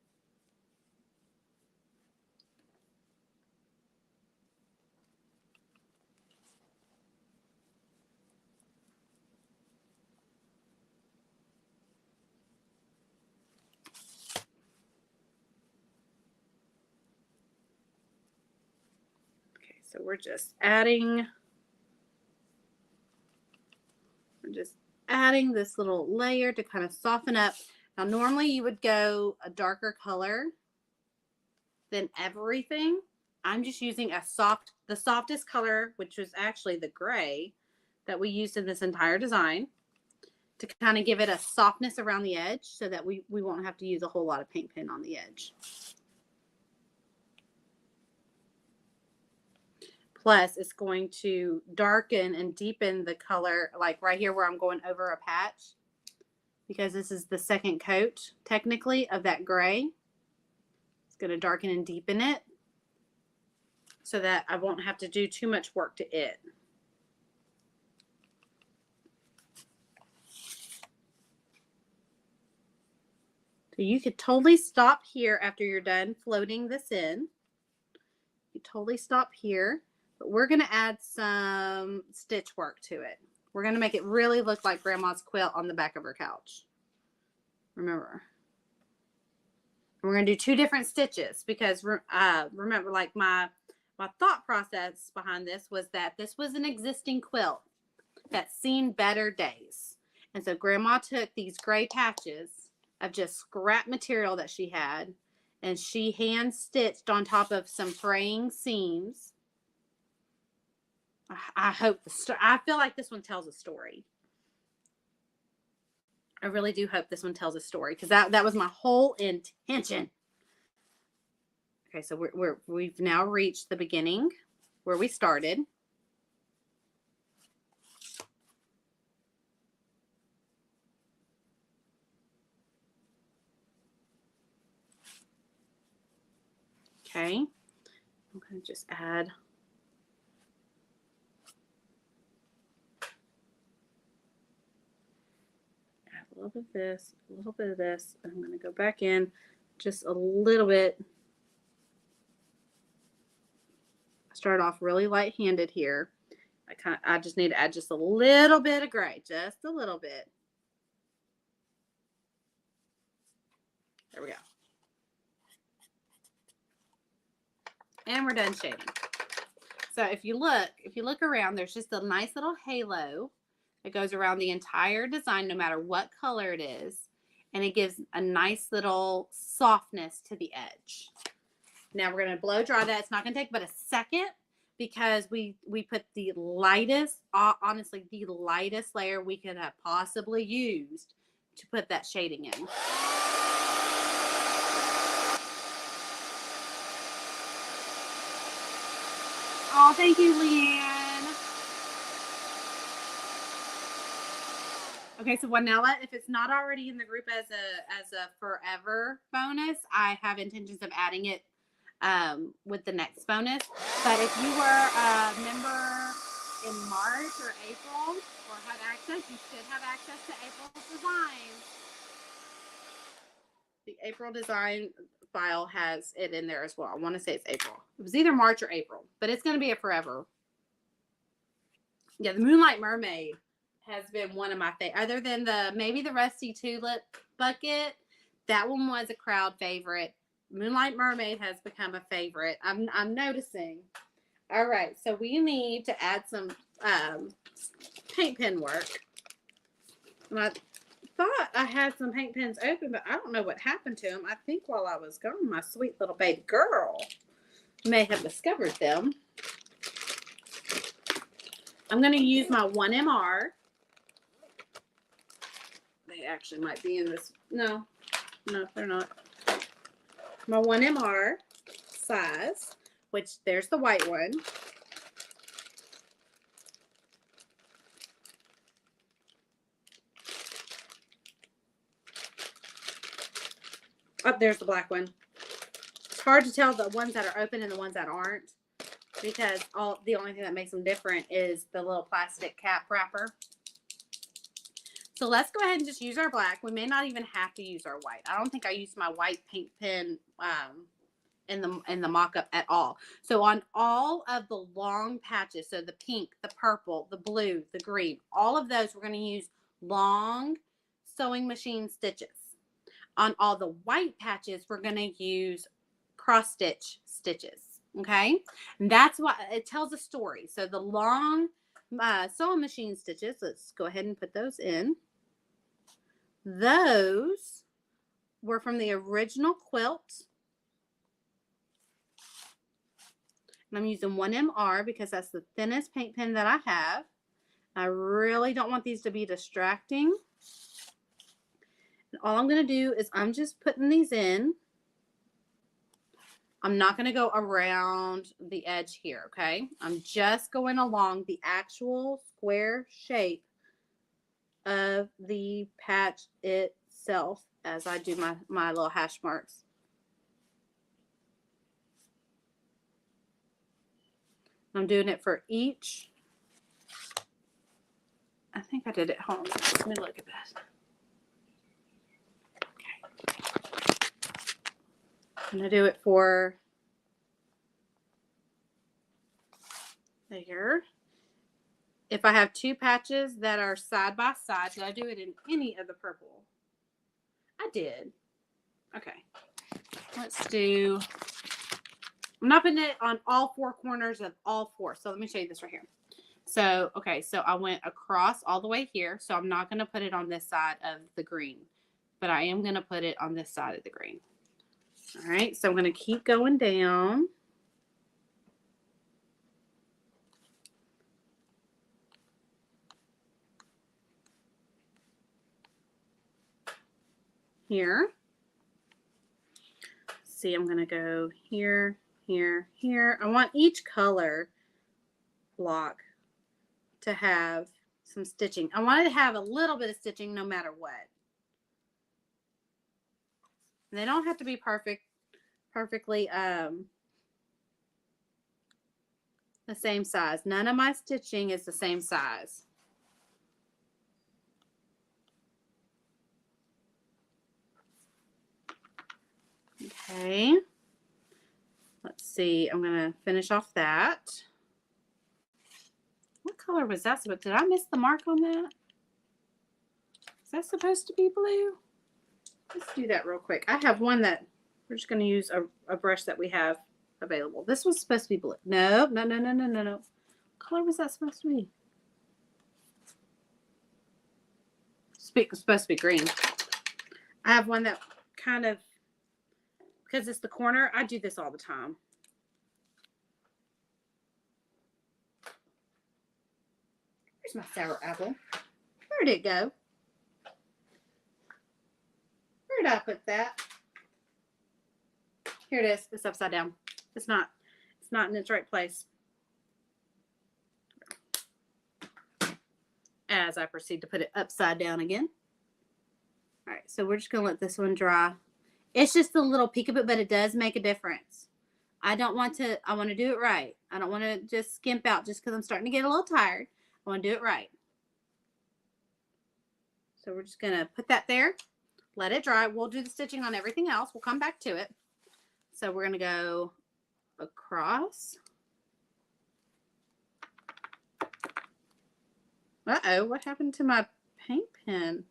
Speaker 1: Okay, so we're just adding this little layer to kind of soften up. Now, normally you would go a darker color than everything. I'm just using the softest color, which was actually the gray that we used in this entire design, to kind of give it a softness around the edge so that we won't have to use a whole lot of paint pen on the edge. Plus, it's going to darken and deepen the color, like right here where I'm going over a patch, because this is the second coat, technically, of that gray. It's going to darken and deepen it so that I won't have to do too much work to it. So you could totally stop here after you're done floating this in. You totally stop here, but we're going to add some stitch work to it. We're going to make it really look like Grandma's quilt on the back of her couch. Remember. We're going to do 2 different stitches because remember, like my thought process behind this was that this was an existing quilt that's seen better days. And so Grandma took these gray patches of just scrap material that she had, and she hand stitched on top of some fraying seams. I hope I feel like this one tells a story. I really do hope this one tells a story, because that was my whole intention. Okay, so we've now reached the beginning where we started. Okay, I'm going to just add a little bit of this, a little bit of this. I'm going to go back in just a little bit. I started off really light-handed here. I just need to add just a little bit of gray, just a little bit. There we go. And we're done shading. So if you look around, there's just a nice little halo that goes around the entire design, no matter what color it is. And it gives a nice little softness to the edge. Now we're going to blow dry that. It's not going to take but a second, because we put the lightest, honestly, the lightest layer we could have possibly used to put that shading in. Oh, thank you, Leanne. Okay, so Wanella, if it's not already in the group as a forever bonus, I have intentions of adding it with the next bonus. But if you were a member in March or April or had access, you should have access to April's designs. The April design file has it in there as well. I want to say it's April. It was either March or April, but it's going to be a forever. Yeah, the Moonlight Mermaid has been one of my favorites. Other than maybe the Rusty Tulip bucket, that one was a crowd favorite. Moonlight Mermaid has become a favorite. I'm noticing. All right, so we need to add some paint pen work. And I thought I had some paint pens open, but I don't know what happened to them. I think while I was gone, my sweet little baby girl may have discovered them. I'm going to use my 1MR. They actually might be in this. No, they're not. My 1MR size, which there's the white one. Oh, there's the black one. It's hard to tell the ones that are open and the ones that aren't, because the only thing that makes them different is the little plastic cap wrapper. So let's go ahead and just use our black. We may not even have to use our white. I don't think I used my white paint pen in the mock-up at all. So on all of the long patches, so the pink, the purple, the blue, the green, all of those, we're going to use long sewing machine stitches. On all the white patches, we're going to use cross stitch stitches. Okay, and that's why it tells a story. So the long sewing machine stitches. Let's go ahead and put those in. Those were from the original quilt. And I'm using 1MR because that's the thinnest paint pen that I have. I really don't want these to be distracting. And all I'm going to do is I'm just putting these in. I'm not going to go around the edge here, okay? I'm just going along the actual square shape of the patch itself as I do my little hash marks. I'm doing it for each. I think I did it. Hold on. Let me look at this. I'm going to do it for there. If I have two patches that are side by side, did I do it in any of the purple? I did. Okay. Let's do, I'm not putting it on all four corners of all four. So let me show you this right here. So, okay, so I went across all the way here. So I'm not going to put it on this side of the green, but I am going to put it on this side of the green. All right, so I'm going to keep going down. Here. See, I'm going to go here, here, here. I want each color block to have some stitching. I want it to have a little bit of stitching no matter what. And they don't have to be perfectly the same size. None of my stitching is the same size. Okay. Let's see. I'm going to finish off that. What color was that? Did I miss the mark on that? Is that supposed to be blue? Let's do that real quick. I have one that we're just going to use a brush that we have available. This was supposed to be blue. No. What color was that supposed to be? It's supposed to be green. I have one that kind of, because it's the corner, I do this all the time. Here's my sour apple. Where did it go? Where did I put that? Here it is. It's upside down. It's not in its right place. As I proceed to put it upside down again. All right, so we're just going to let this one dry. It's just a little peekaboo, but it does make a difference. I want to do it right. I don't want to just skimp out just because I'm starting to get a little tired. I want to do it right. So we're just going to put that there. Let it dry. We'll do the stitching on everything else. We'll come back to it. So we're going to go across. Uh-oh, what happened to my paint pen?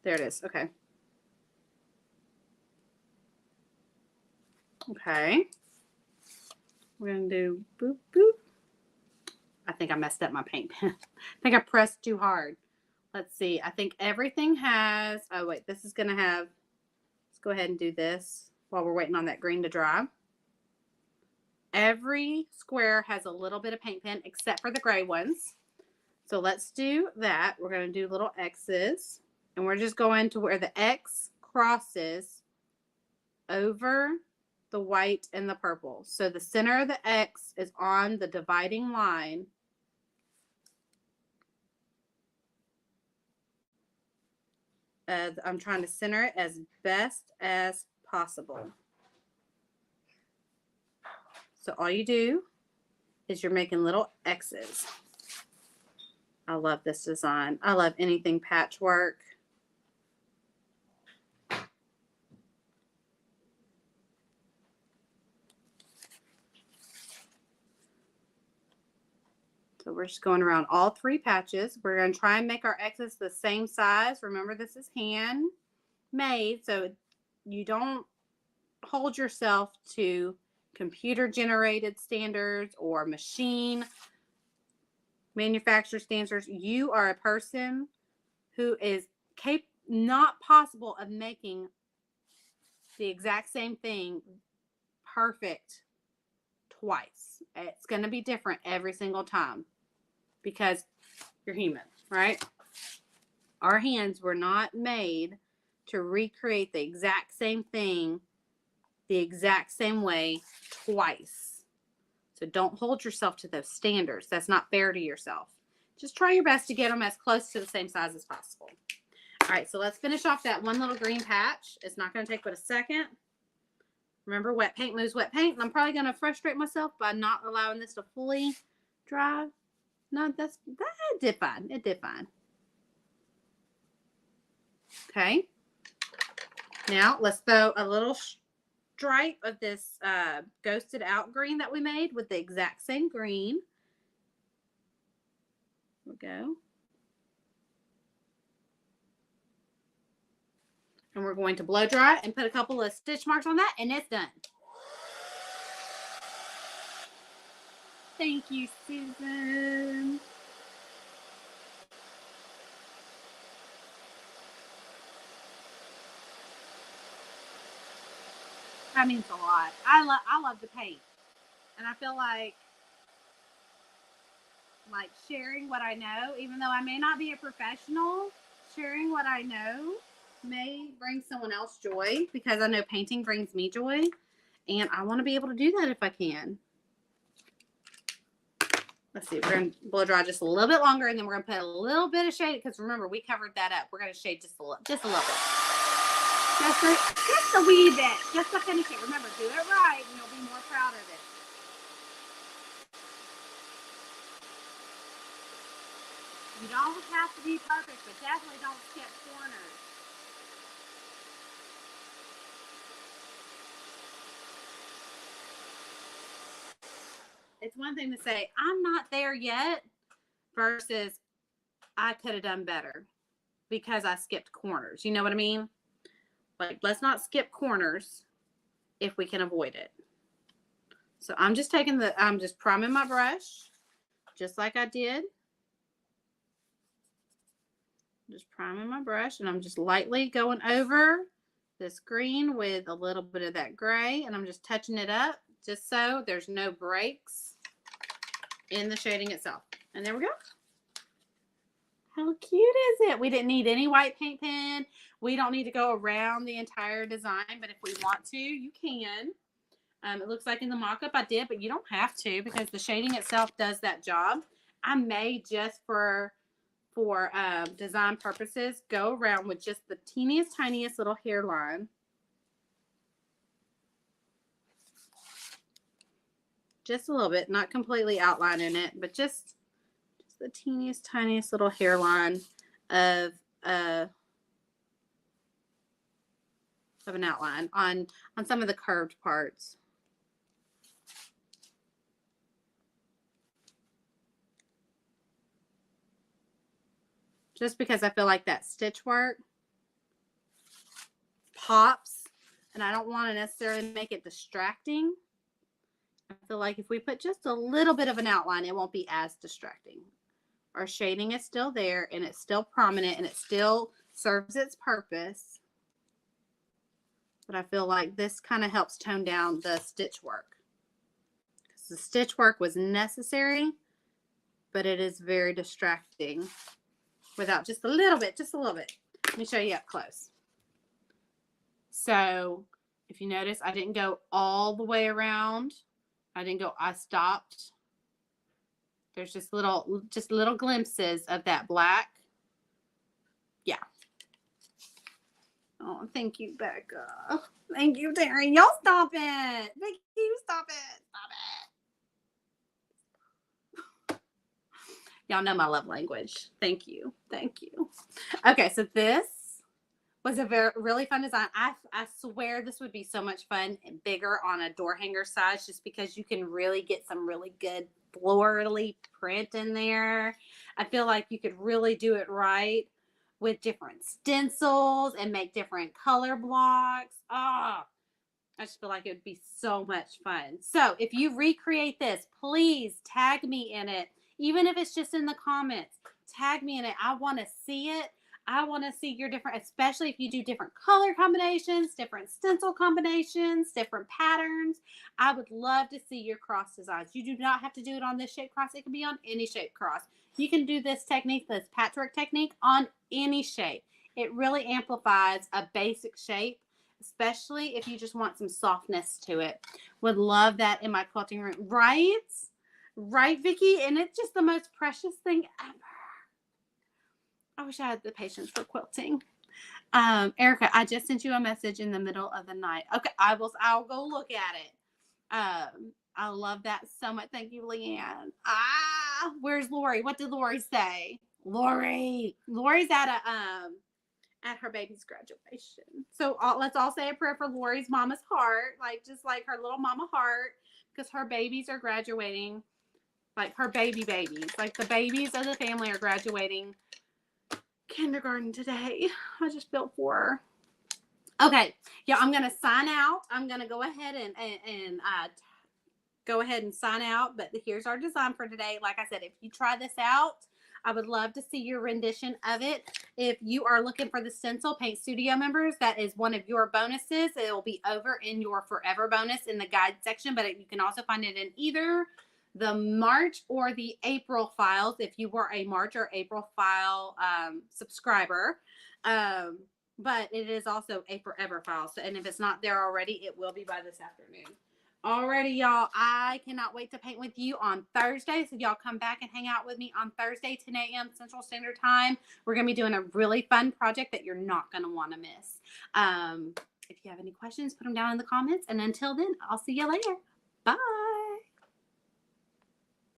Speaker 1: There it is. Okay. Okay. We're going to do boop, boop. I think I messed up my paint pen. I think I pressed too hard. Let's see. I think everything has, oh wait, this is going to have, let's go ahead and do this while we're waiting on that green to dry. Every square has a little bit of paint pen except for the gray ones. So let's do that. We're going to do little X's, and we're just going to where the X crosses over the white and the purple. So the center of the X is on the dividing line. I'm trying to center it as best as possible. So all you do is you're making little X's. I love this design. I love anything patchwork. So we're just going around all three patches. We're going to try and make our X's the same size. Remember, this is handmade, so you don't hold yourself to computer-generated standards or machine. manufacturer standards. You are a person who is not possible of making the exact same thing perfect twice. It's going to be different every single time because you're human, right? Our hands were not made to recreate the exact same thing the exact same way twice. So don't hold yourself to those standards. That's not fair to yourself. Just try your best to get them as close to the same size as possible. All right, so let's finish off that one little green patch. It's not going to take but a second. Remember, wet paint moves wet paint. And I'm probably going to frustrate myself by not allowing this to fully dry. No, that did fine. It did fine. Okay. Now, let's throw a little stripe of this ghosted out green that we made with the exact same green. There we go. And we're going to blow dry and put a couple of stitch marks on that, and it's done. Thank you, Susan. That means a lot. I love to paint. And I feel like sharing what I know, even though I may not be a professional, sharing what I know may bring someone else joy because I know painting brings me joy. And I want to be able to do that if I can. Let's see. We're going to blow dry just a little bit longer, and then we're going to put a little bit of shade because remember, we covered that up. We're going to shade just a little bit. Just a wee bit. Just to finish it. Remember, do it right, and you'll be more proud of it. You don't have to be perfect, but definitely don't skip corners. It's one thing to say, I'm not there yet, versus I could have done better because I skipped corners. You know what I mean? Like, let's not skip corners if we can avoid it. So I'm just priming my brush just like I did. Just priming my brush, and I'm just lightly going over this green with a little bit of that gray, and I'm just touching it up just so there's no breaks in the shading itself. And there we go. How cute is it? We didn't need any white paint pen. We don't need to go around the entire design, but if we want to, you can. It looks like in the mock-up I did, but you don't have to because the shading itself does that job. I may just for design purposes go around with just the tiniest little hairline. Just a little bit, not completely outlining it, but just the tiniest little hairline of an outline on some of the curved parts. Just because I feel like that stitch work pops, and I don't want to necessarily make it distracting. I feel like if we put just a little bit of an outline, it won't be as distracting. Our shading is still there, and it's still prominent, and it still serves its purpose. But I feel like this kind of helps tone down the stitch work. Because the stitch work was necessary, but it is very distracting without just a little bit. Let me show you up close. So if you notice, I didn't go all the way around. I stopped. There's just little glimpses of that black. Yeah. Oh, thank you, Becca. Thank you, Terry. Y'all stop it. Thank you. Stop it. Y'all know my love language. Thank you. Okay, so this was a really fun design. I swear this would be so much fun and bigger on a door hanger size, just because you can really get some really good florally print in there. I feel like you could really do it right with different stencils and make different color blocks. I just feel like it would be so much fun. So if you recreate this, please tag me in it Even if it's just in the comments, tag me in it. I want to see it. I want to see your different, especially if you do different color combinations, different stencil combinations, different patterns. I would love to see your cross designs. You do not have to do it on this shape cross. It can be on any shape cross. You can do this technique, this patchwork technique, on any shape. It really amplifies a basic shape, especially if you just want some softness to it. Would love that in my quilting room. Right? Right, Vicki? And it's just the most precious thing ever. I wish I had the patience for quilting. Erika, I just sent you a message in the middle of the night. Okay, I'll go look at it. I love that so much. Thank you, Leanne. Where's Lori? What did Lori say? Lori's at her baby's graduation. So let's all say a prayer for Lori's mama's heart, just like her little mama heart, because her babies are graduating, like her babies, like the babies of the family are graduating kindergarten today. I just feel for her. Okay, yeah, I'm gonna sign out. I'm gonna go ahead and sign out. But here's our design for today. Like I said, if you try this out, I would love to see your rendition of it. If you are looking for the Stencil Paint Studio members, that is one of your bonuses. It will be over in your forever bonus in the guide section, but you can also find it in either the March or the April files if you were a March or April file subscriber. But it is also a forever file. So, and if it's not there already, it will be by this afternoon. Alrighty, y'all. I cannot wait to paint with you on Thursday. So y'all come back and hang out with me on Thursday, 10 a.m. Central Standard Time. We're going to be doing a really fun project that you're not going to want to miss. If you have any questions, put them down in the comments. And until then, I'll see you later. Bye.